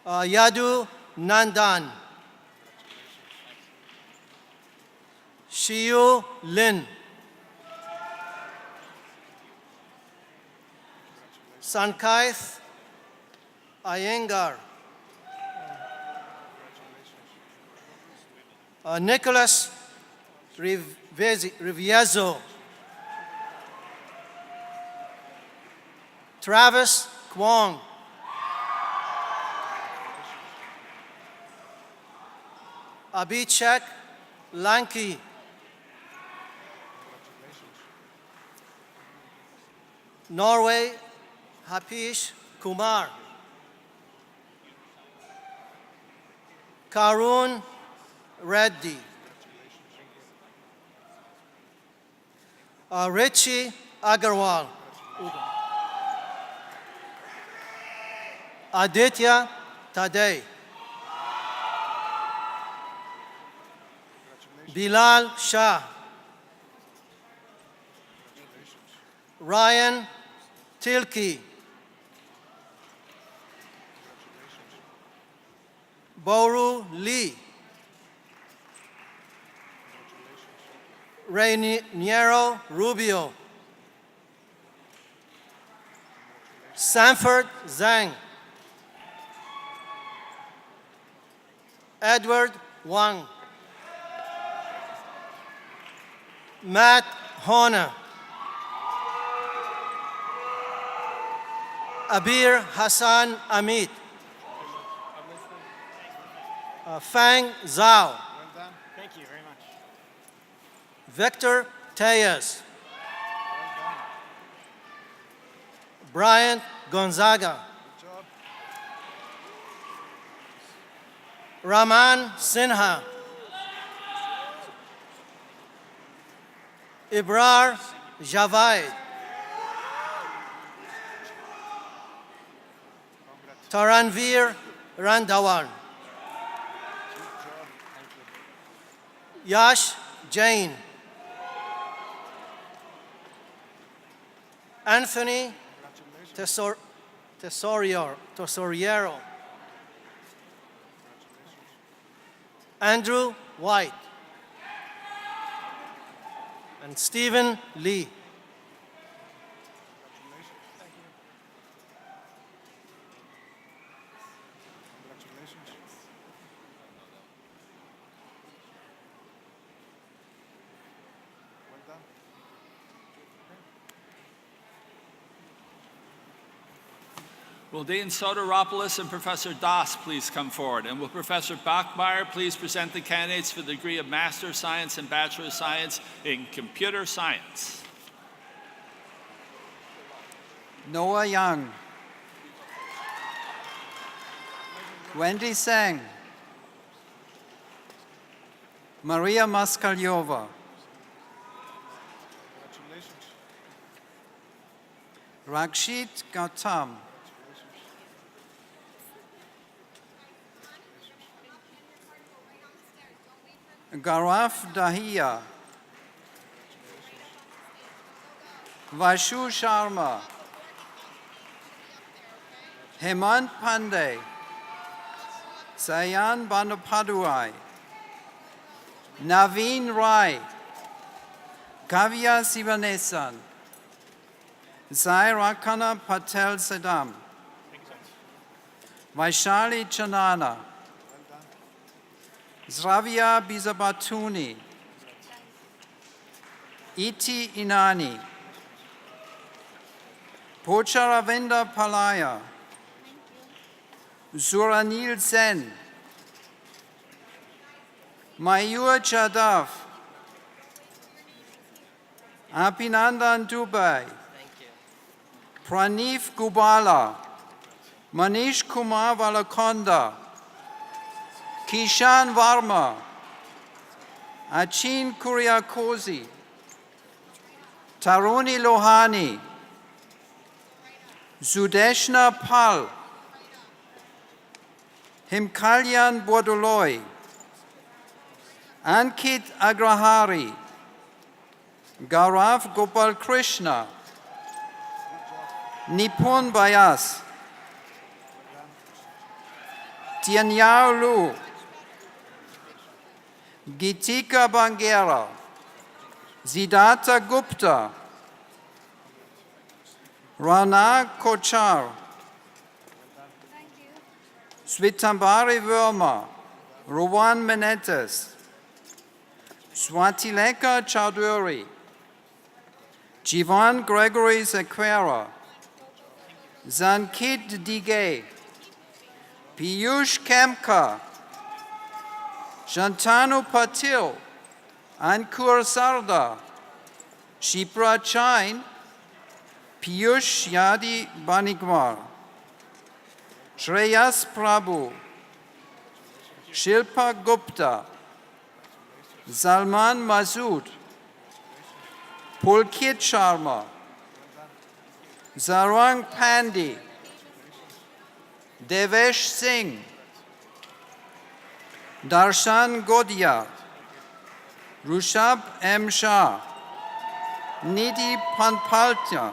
Yadu Nandan. Shiyu Lin. Sankaith Iyengar. Nicholas Riviezo. Travis Kwong. Abhishek Lanki. Norway Hapish Kumar. Karun Reddy. Richie Agarwal. Aditya Tadei. Bilal Shah. Ryan Tilke. Boru Lee. Raniero Rubio. Sanford Zhang. Edward Wang. Matt Horner. Abir Hassan Amit. Fang Zhao. Thank you very much. Victor Tellez. Brian Gonzaga. Raman Sinha. Ibrar Javaid. Taranvir Randhawan. Yash Jane. Anthony Tesoriero. Andrew White. And Stephen Lee. Will Dean Soteropoulos and Professor Das please come forward? And will Professor Bachmeier please present the candidates for the degree of Master of Science and Bachelor of Science in Computer Science? Noah Young. Wendy Sang. Maria Moskalyova. Rakshit Gautam. Gaurav Dahiya. Vaishu Sharma. Hemant Pandey. Sayan Bandopadhyay. Naveen Rai. Kavya Sivanesan. Zai Rakana Patel Sedam. Vaishali Chanana. Zdravia Bizabatuni. Iti Inani. Pocharavenda Palaya. Zuranil Sen. Mayur Chadav. Apinandan Dubai. Pranif Gubala. Manish Kumar Valakonda. Kishan Varma. Achin Kuriakosi. Taruni Lohani. Sudeshna Pal. Himkalyan Bordoloi. Ankit Agrahari. Gaurav Gopal Krishna. Nipun Bayas. Tianyao Lu. Gitika Bangera. Siddhartha Gupta. Rana Kochar. Switambari Verma. Rowan Menetes. Swatileka Chowdhury. Jivan Gregory Sequeira. Zankit Digay. Piyush Kamka. Shantanu Patil. Ankur Sarda. Shipra Chain. Piyush Yadi Banigwar. Shreyas Prabhu. Shilpa Gupta. Salman Masood. Pulkit Sharma. Zarang Pandey. Devesh Singh. Darshan Godia. Rushab M. Shah. Nidhi Panpaltia.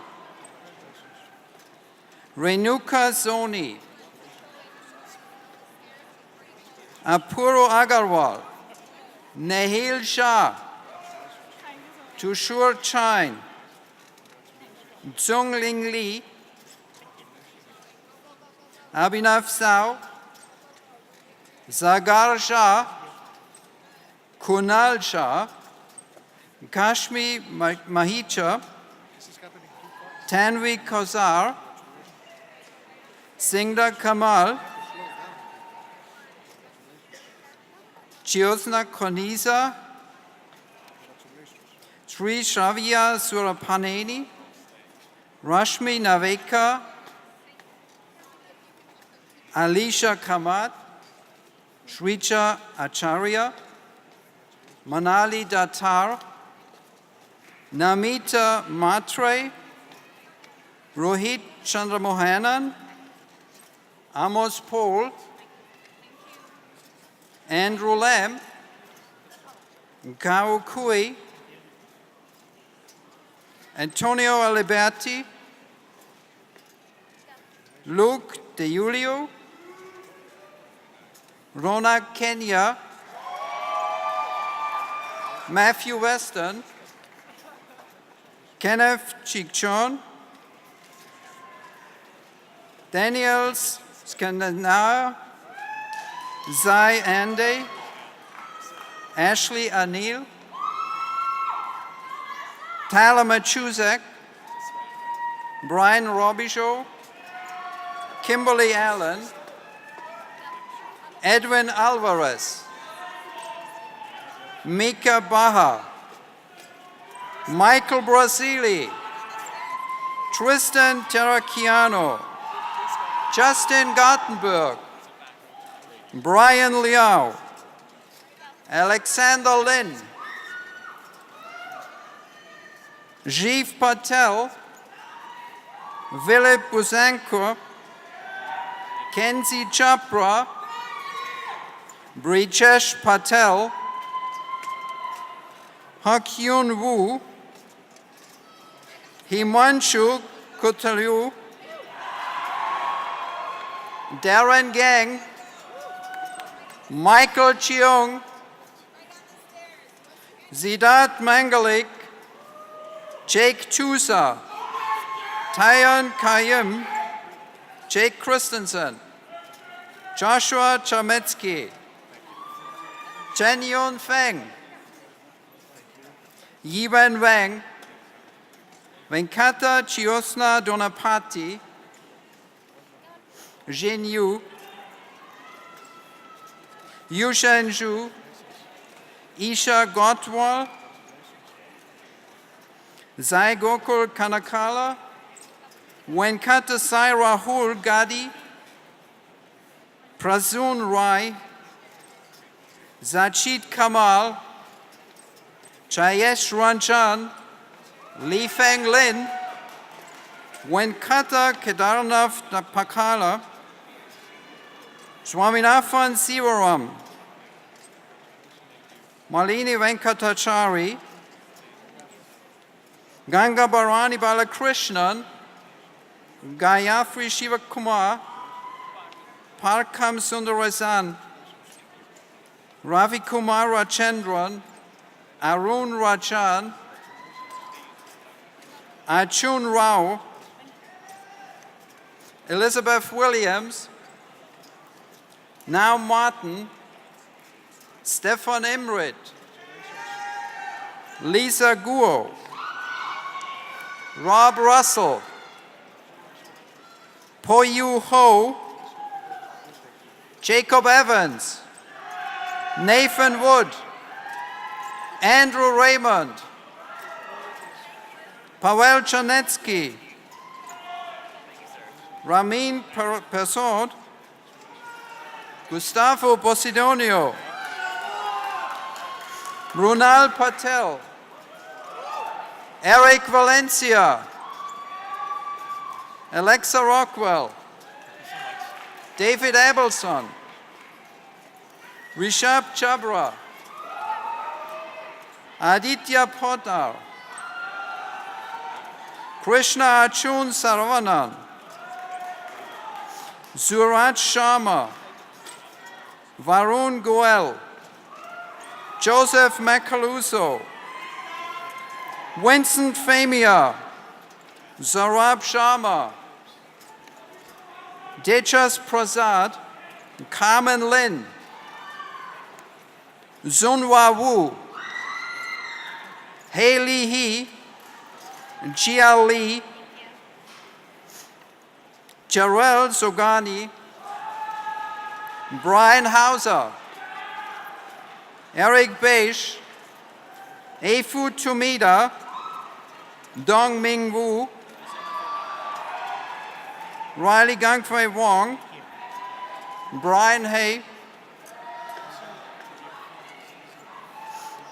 Renuka Soni. Apuro Agarwal. Nehil Shah. Tushur Chain. Tsung Ling Li. Abhinav Sao. Zagar Shah. Kunal Shah. Kashmi Mahicha. Tanvi Kozar. Singda Kamal. Jyotsna Konisa. Sri Shravya Surapaneni. Rashmi Naveka. Alisha Kamat. Shricha Acharya. Manali Datar. Namita Matre. Rohit Chandramohanan. Amos Paul. Andrew Lamb. Gao Kui, Antonio Aliberti, Luke De Julio, Rona Kenya, Matthew Weston, Kenneth Chikchon, Daniel Skandanar, Zai Ande, Ashley Anil, Tyler Machuzek, Brian Robichaud, Kimberly Allen, Edwin Alvarez, Mika Baha, Michael Brasili, Tristan Terracchiano, Justin Gottenberg, Brian Liao, Alexander Lin, Jeev Patel, Philip Busanko, Kenzie Chopra, Brijesh Patel, Hakyun Wu, Himanshu Kotalyu, Darren Gang, Michael Cheong, Zidat Mangalik, Jake Chusa, Tyon Kayim, Jake Christensen, Joshua Chametsky, Chen Yun Feng, Yiwen Wang, Venkata Chiosna Donapati, Jin Yu, Yushan Zhu, Isha Gotwal, Zai Gokul Kanakala, Venkata Sai Rahul Gadi, Prasoon Rai, Zachit Kamal, Chayesh Ranchan, Li Feng Lin, Venkata Kedarnath Pakala, Swaminathan Sivaram, Malini Venkatachari, Ganga Bharani Balakrishnan, Gayatri Shivakumar, Parkam Sundarasan, Ravi Kumar Rachandran, Arun Rajan, Achun Rao, Elizabeth Williams, Now Martin, Stefan Imrit, Lisa Guo, Rob Russell, Po Yu Ho, Jacob Evans, Nathan Wood, Andrew Raymond, Pavel Chanetsky, Ramin Persod, Gustavo Posidonio, Runal Patel, Eric Valencia, Alexa Rockwell, David Abelson, Rishabh Chabra, Aditya Poddar, Krishna Arjun Saravanan, Suraj Sharma, Varun Goel, Joseph Macaluso, Vincent Famia, Zarab Sharma, Dejas Prasad, Carmen Lin, Zunhua Wu, Haley He, Jia Li, Jarrell Zogani, Brian Hauser, Eric Beish, Eifu Tumida, Dong Ming Wu, Riley Gangfei Wong, Brian Hay,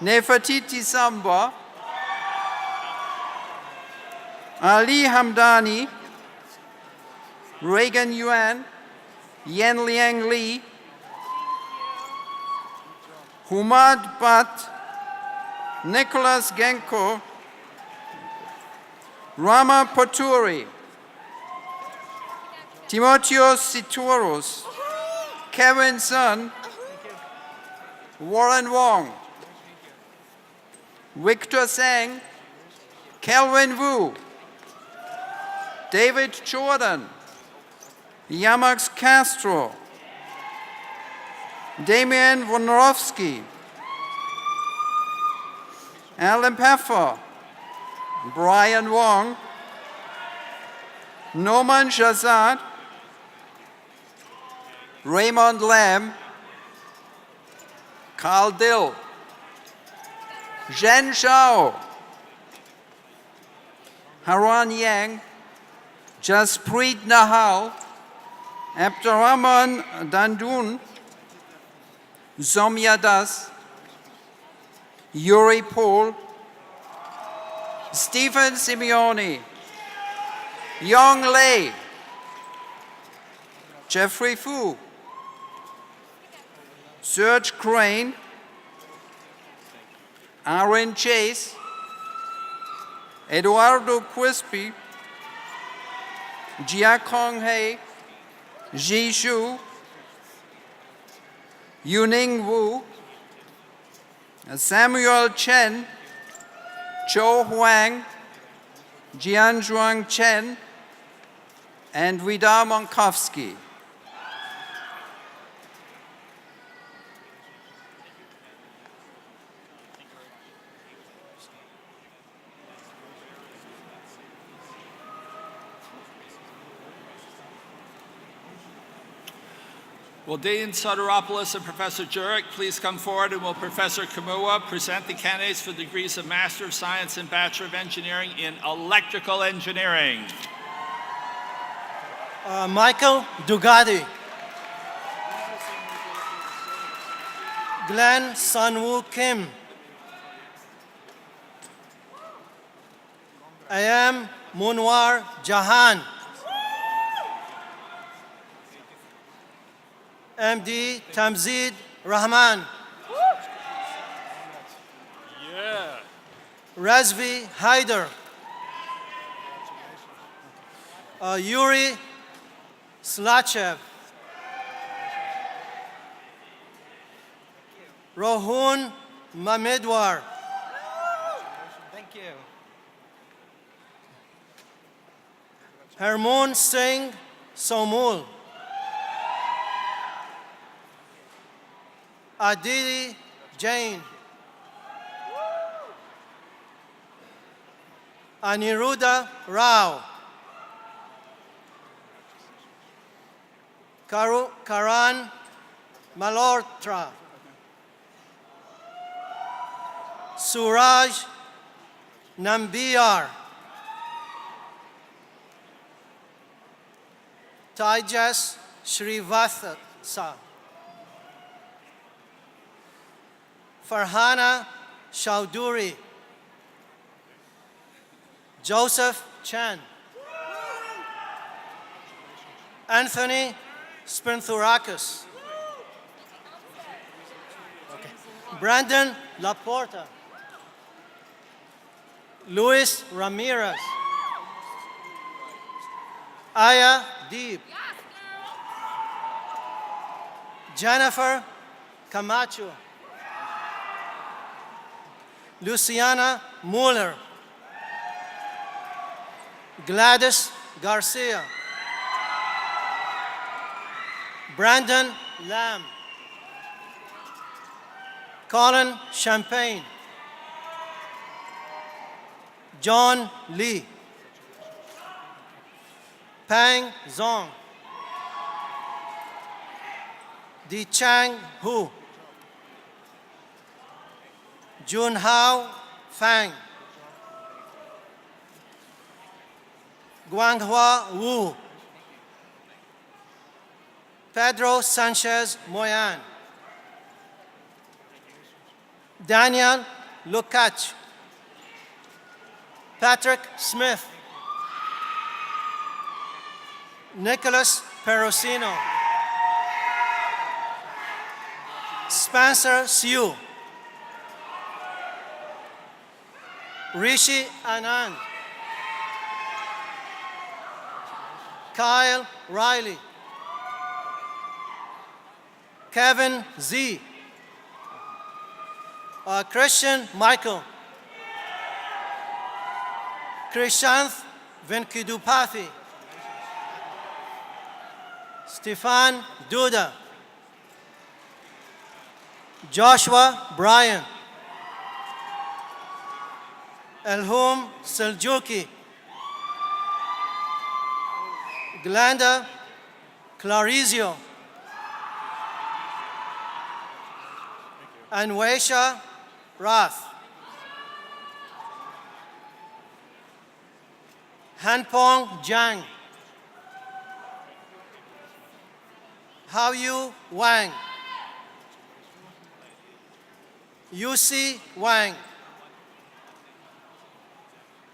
Nefertiti Samba, Ali Hamdani, Reagan Yuan, Yen Liang Li, Humad Bat, Nicholas Genko, Rama Poturi, Timotheos Situros, Kevin Sun, Warren Wong, Victor Sang, Kelvin Wu, David Jordan, Yamax Castro, Damian Wonarowski, Alan Peffer, Brian Wong, Noman Shazad, Raymond Lam, Carl Dill, Zhen Shao, Haran Yang, Jaspreet Nahal, Abdurrahman Dandun, Zomya Das, Yuri Paul, Stephen Simeone, Yong Lei, Jeffrey Fu, Serge Crane, Aaron Chase, Eduardo Quispe, Jia Kong Hei, Ji Shu, Yuning Wu, Samuel Chen, Zhou Huang, Jianzhuang Chen, and Vidar Monkovsky. Will Dean Soteropoulos and Professor Jurek please come forward, and will Professor Kimua present the candidates for the degrees of Master of Science and Bachelor of Engineering in Electrical Engineering? Michael Dugati, Glenn Sunwoo Kim, I am Munwar Jahan, MD Tamzid Rahman, Razvi Haider, Yuri Slachev, Rohun Mamedwar, Thank you. Harmoon Singh Somul, Aditi Jain, Aniruddha Rao, Karan Malhotra, Suraj Nambiar, Tejas Srivatsa, Farhana Chaudhuri, Joseph Chan, Anthony Spinthurakis, Brandon Laporta, Luis Ramirez, Aya Deeb, Jennifer Camacho, Luciana Mueller, Gladys Garcia, Brandon Lamb, Colin Champagne, John Lee, Pang Zong, Di Chang Hu, Junhao Fang, Guanghua Wu, Pedro Sanchez Moyan, Daniel Lukach, Patrick Smith, Nicholas Perosino, Spencer Siu, Rishi Anand, Kyle Riley, Kevin Z, Christian Michael, Krishanth Venkidupathy, Stefan Duda, Joshua Bryan, Elhum Seljuki, Glenda Clarizio, Anwesha Rath, Hanpong Jiang, Haoyu Wang, Yusi Wang,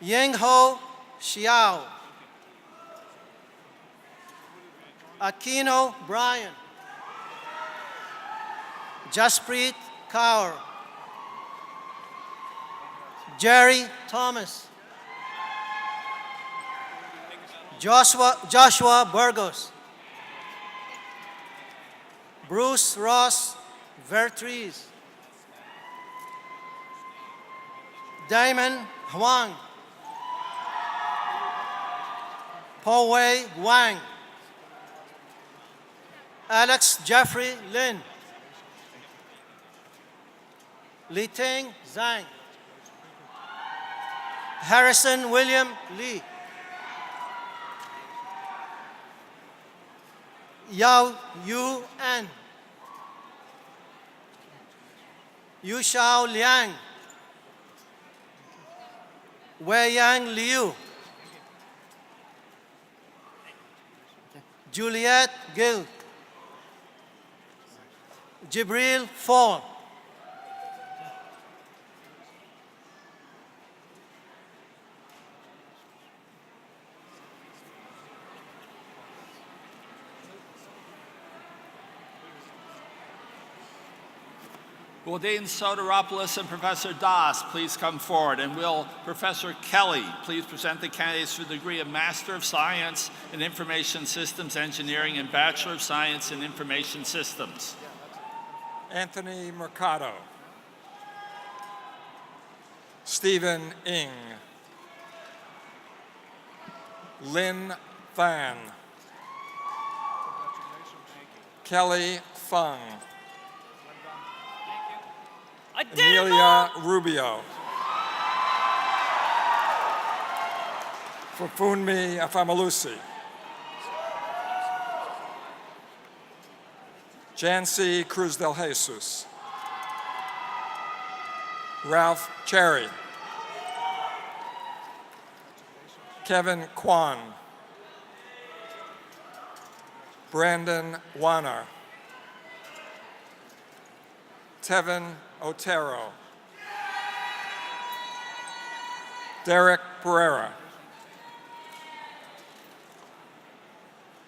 Yingho Xiao, Aquino Brian, Jaspreet Kaur, Jerry Thomas, Joshua Burgos, Bruce Ross Vertrees, Damon Huang, Po Wei Wang, Alex Jeffrey Lin, Liteng Zhang, Harrison William Lee, Yao Yu An, Yu Xiao Liang, Wei Yang Liu, Juliet Gill, Jibril Fall, Will Dean Soteropoulos and Professor Das please come forward? And will Professor Kelly please present the candidates for the degree of Master of Science in Information Systems Engineering and Bachelor of Science in Information Systems? Anthony Mercado, Stephen Ng, Lin Fan, Kelly Fung, Amelia Rubio, Fufunmi Afamalusi, Jancy Cruz del Jesus, Ralph Cherry, Kevin Kwan, Brandon Warner, Tevin Otero, Derek Pereira,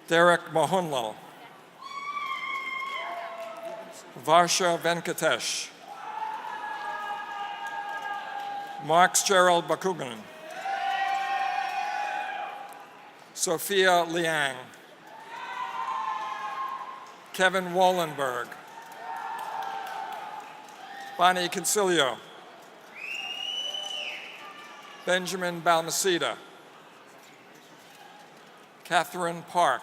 Derek Mohunlal, Varsha Venkatesh, Mark Gerald Bakugan, Sophia Liang, Kevin Wallenberg, Bonnie Concilio, Benjamin Balmaceda, Catherine Park,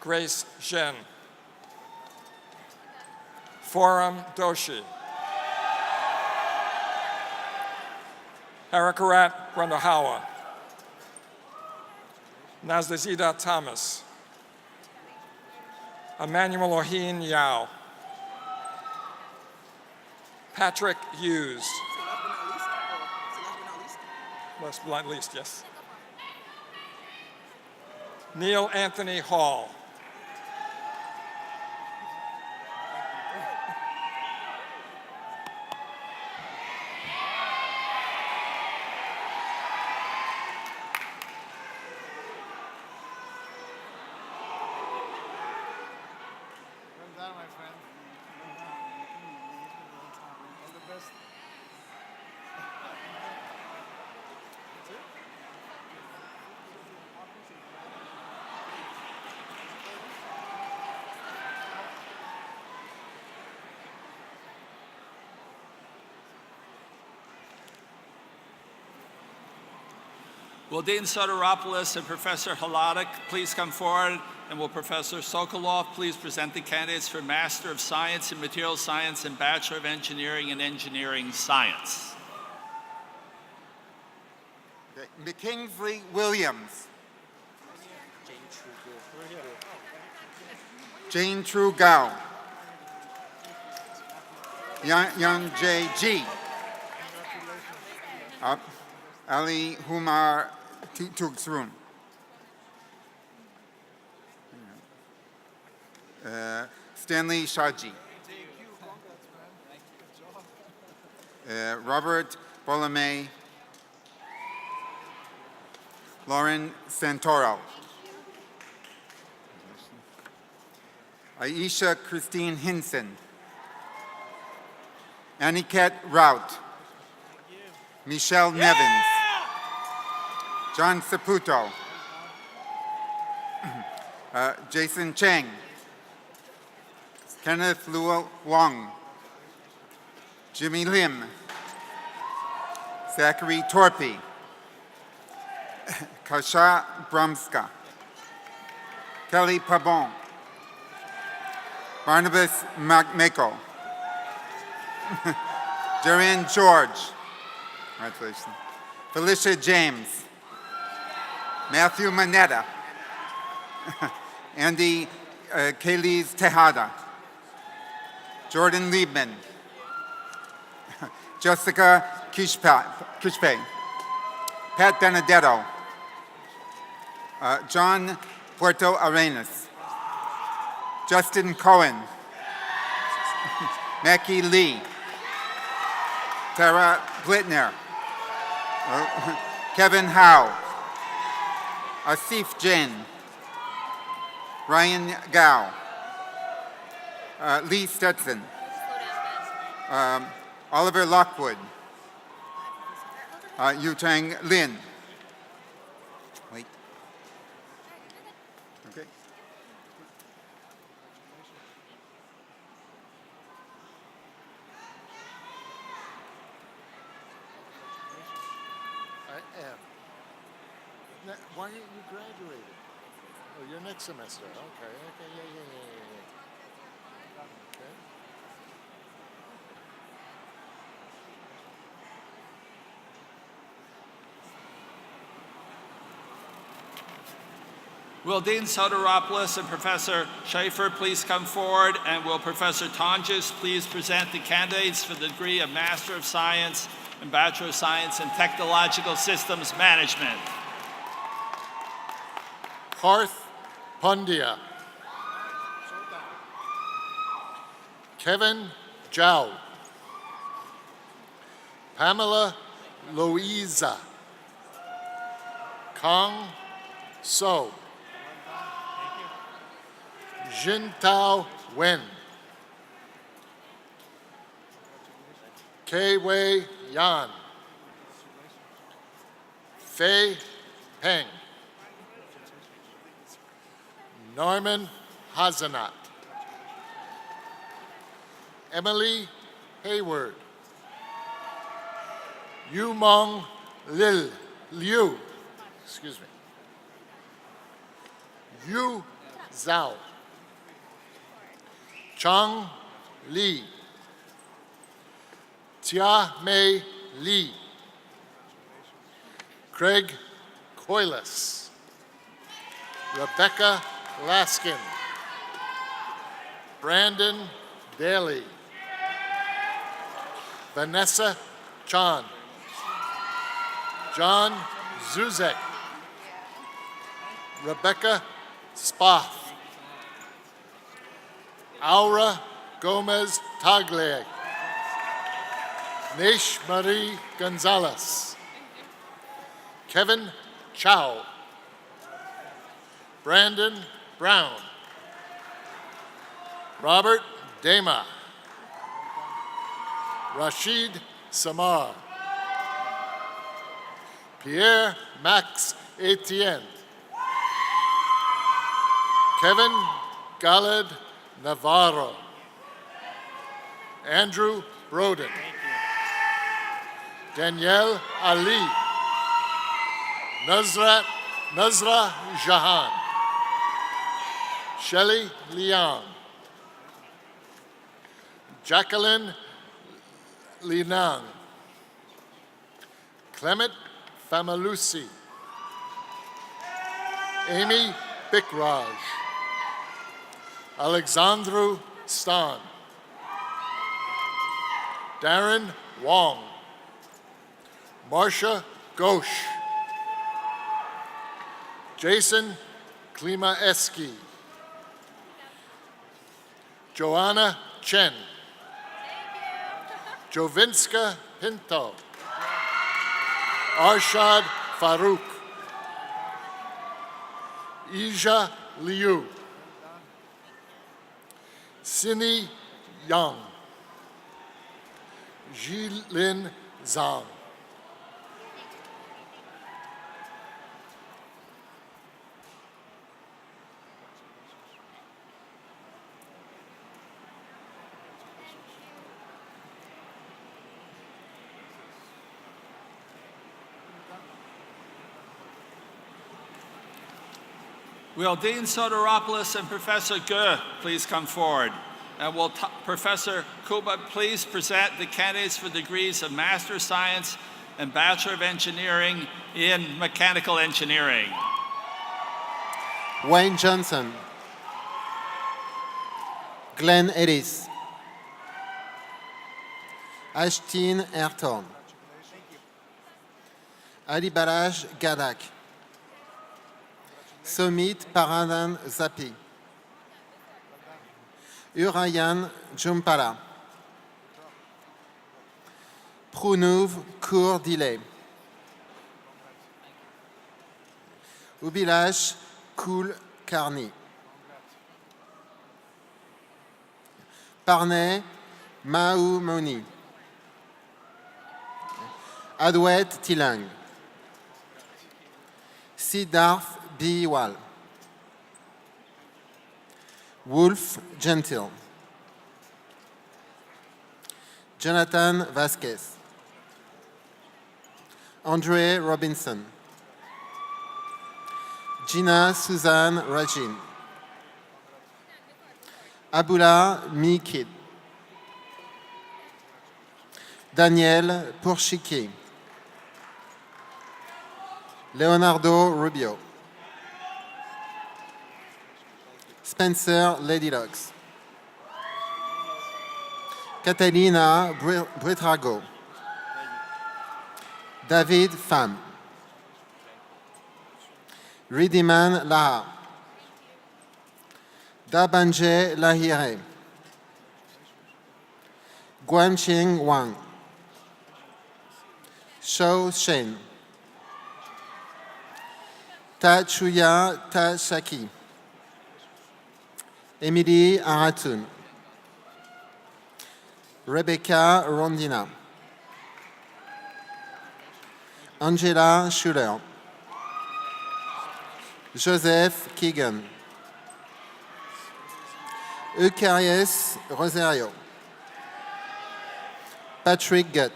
Grace Zhen, Forum Doshi, Harakarat Randahawa, Nazdazida Thomas, Emmanuel Ohin Yao, Patrick Hughes. Last but not least, yes. Neil Anthony Hall. Well done, my friend. All the best. Will Dean Soteropoulos and Professor Hladek please come forward, and will Professor Sokolov please present the candidates for Master of Science in Materials Science and Bachelor of Engineering in Engineering Science. Okay. McKingsley Williams. Jane True Gao. Young J. G. Ali Humar Tugsrun. Stanley Shaji. Robert Bolame. Lauren Santoro. Aisha Christine Hinson. Aniket Rout. Michelle Nevins. John Saputo. Jason Chang. Kenneth Luo Wong. Jimmy Lim. Zachary Torpy. Kasha Bromska. Kelly Pabon. Barnabas Mako. Jarian George. Congratulations. Felicia James. Matthew Manetta. Andy Kaylees Tejada. Jordan Liebman. Jessica Kishpe. Pat Benedetto. John Puerto Arenas. Justin Cohen. Mackie Lee. Tara Blitner. Kevin Howe. Asif Jain. Ryan Gao. Lee Stetson. Oliver Lockwood. Yutang Lin. Wait. Okay. I am. Why aren't you graduated? Oh, you're next semester. Okay, yeah. Okay. Will Dean Soteropoulos and Professor Schaefer please come forward, and will Professor Tonjes please present the candidates for the degree of Master of Science and Bachelor of Science in Technological Systems Management. Parth Pundia. Kevin Zhao. Pamela Louisa. Kong So. Jintao Wen. Kei-Wei Yan. Fei Peng. Norman Hazenat. Emily Hayward. Yumong Liu. Excuse me. Yu Zhao. Chang Li. Tia Mei Li. Craig Coilis. Rebecca Laskin. Brandon Daly. Vanessa Chan. John Zuzek. Rebecca Spath. Aura Gomez Tagle. Nesh Marie Gonzalez. Kevin Chow. Brandon Brown. Robert Dema. Rashid Samar. Pierre Max Etienne. Kevin Galed Navarro. Andrew Broden. Danielle Ali. Nazra Jahan, Shelley Liang, Jacqueline Linang, Clement Famalusi, Amy Bikraj, Alexandru Stan, Darren Wong, Marcia Ghosh, Jason Klimaeski, Joanna Chen, Jovinska Pinto, Arshad Farouk, Ija Liu, Sini Yang, Jilin Zhang. Will Dean Soteropoulos and Professor Ge please come forward? And will Professor Kuba please present the candidates for degrees of Master of Science and Bachelor of Engineering in Mechanical Engineering? Wayne Johnson, Glenn Ellis, Ashtin Ayrton, Ali Balaj Gadak, Somit Parandan Zapi, Urayan Jumpala, Prounouv Kour Dile, Ubilash Koul Karni, Parnay Mahou Moni, Adwet Tilang, Siddharth Biwal, Wolf Gentil, Jonathan Vasquez, Andre Robinson, Gina Suzanne Rajin, Abula Mikid, Daniel Pourchiquier, Leonardo Rubio, Spencer Ladylocks, Catalina Britrago, David Pham, Ridiman Laha, Dabanje Lahire, Guanqing Wang, Shou Shen, Tachuya Tashaki, Emily Aratun, Rebecca Rondina, Angela Schuller, Joseph Keegan, Eucarius Rosario, Patrick Gutt,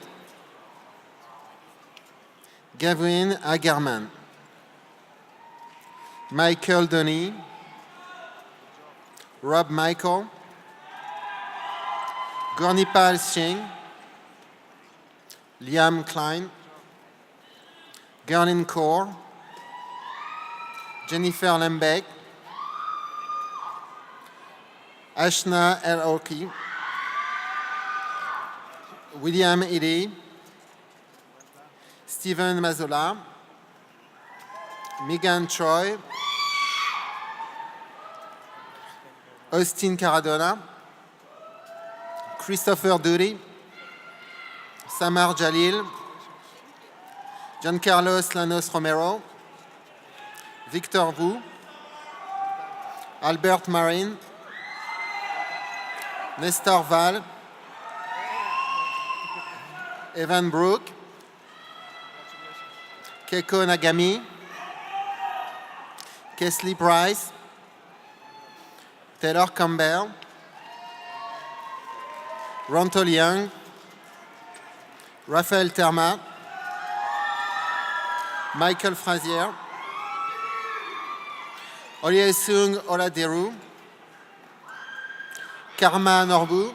Gavin Agerman, Michael Donny, Rob Michael, Gornipal Singh, Liam Klein, Gerlin Kaur, Jennifer Lembeck, Ashna El Orki, William Ely, Stephen Mazola, Megan Troy, Austin Caradona, Christopher Dury, Samar Jalil, Giancarlos Lanos Romero, Victor Wu, Albert Marin, Nestor Val, Evan Brook, Keiko Nagami, Kesley Price, Taylor Campbell, Ronto Young, Raphaël Terma, Michael Frazier, Oliesung Oladeru, Karma Norbu,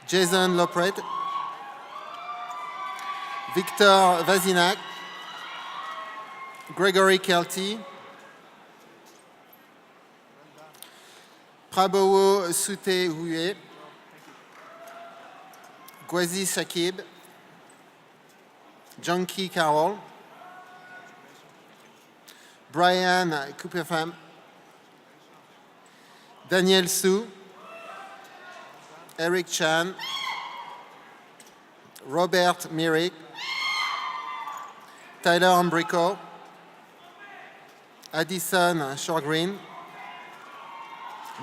Jason Lopret, Victor Vazinac, Gregory Kelty, Prabowo Sute Huye, Gwazi Shakib, Junkie Carroll, Brian Cooperfam, Daniel Su, Eric Chan, Robert Myrick, Tyler Umbrico, Addison Shoregreen,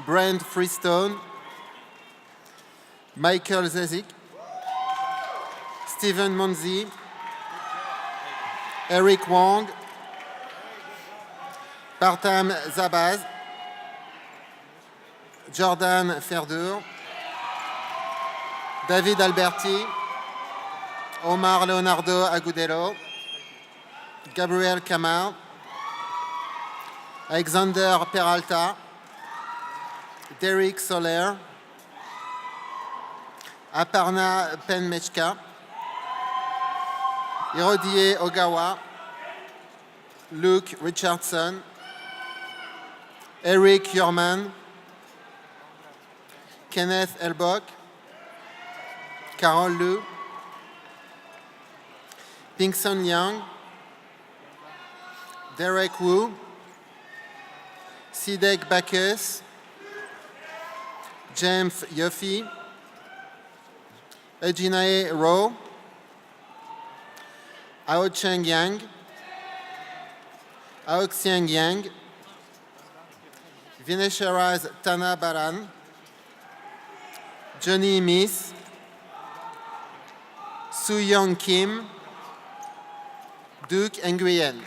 Brent Freestone, Michael Zezik, Stephen Monzi, Eric Wong, Partam Zabaz, Jordan Ferdur, David Alberti, Omar Leonardo Agudelo, Gabriel Kamar, Alexander Peralta, Derek Soler, Aparna Penmechka, Hirodie Ogawa, Luke Richardson, Eric Yurman, Kenneth Elbock, Carol Liu, Pinkson Young, Derek Wu, Sidek Bacchus, James Yoffie, Ejinae Rowe, Ao Cheng Yang, Ao Xiang Yang, Vinesharaz Tana Baran, Johnny Miss, Su Young Kim, Duke Nguyen.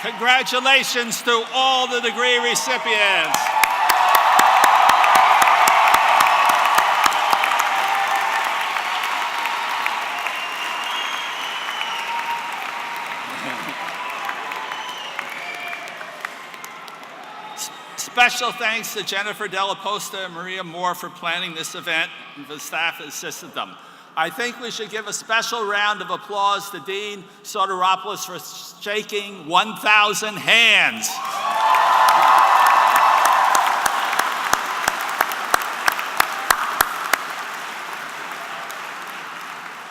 Congratulations to all the degree recipients. Special thanks to Jennifer Della Posta and Maria Moore for planning this event and the staff that assisted them. I think we should give a special round of applause to Dean Soteropoulos for shaking 1,000 hands.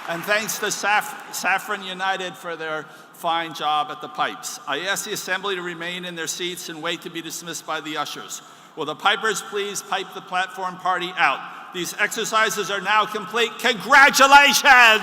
And thanks to Saffron United for their fine job at the pipes. I ask the Assembly to remain in their seats and wait to be dismissed by the ushers. Will the pipers please pipe the platform party out? These exercises are now complete. Congratulations!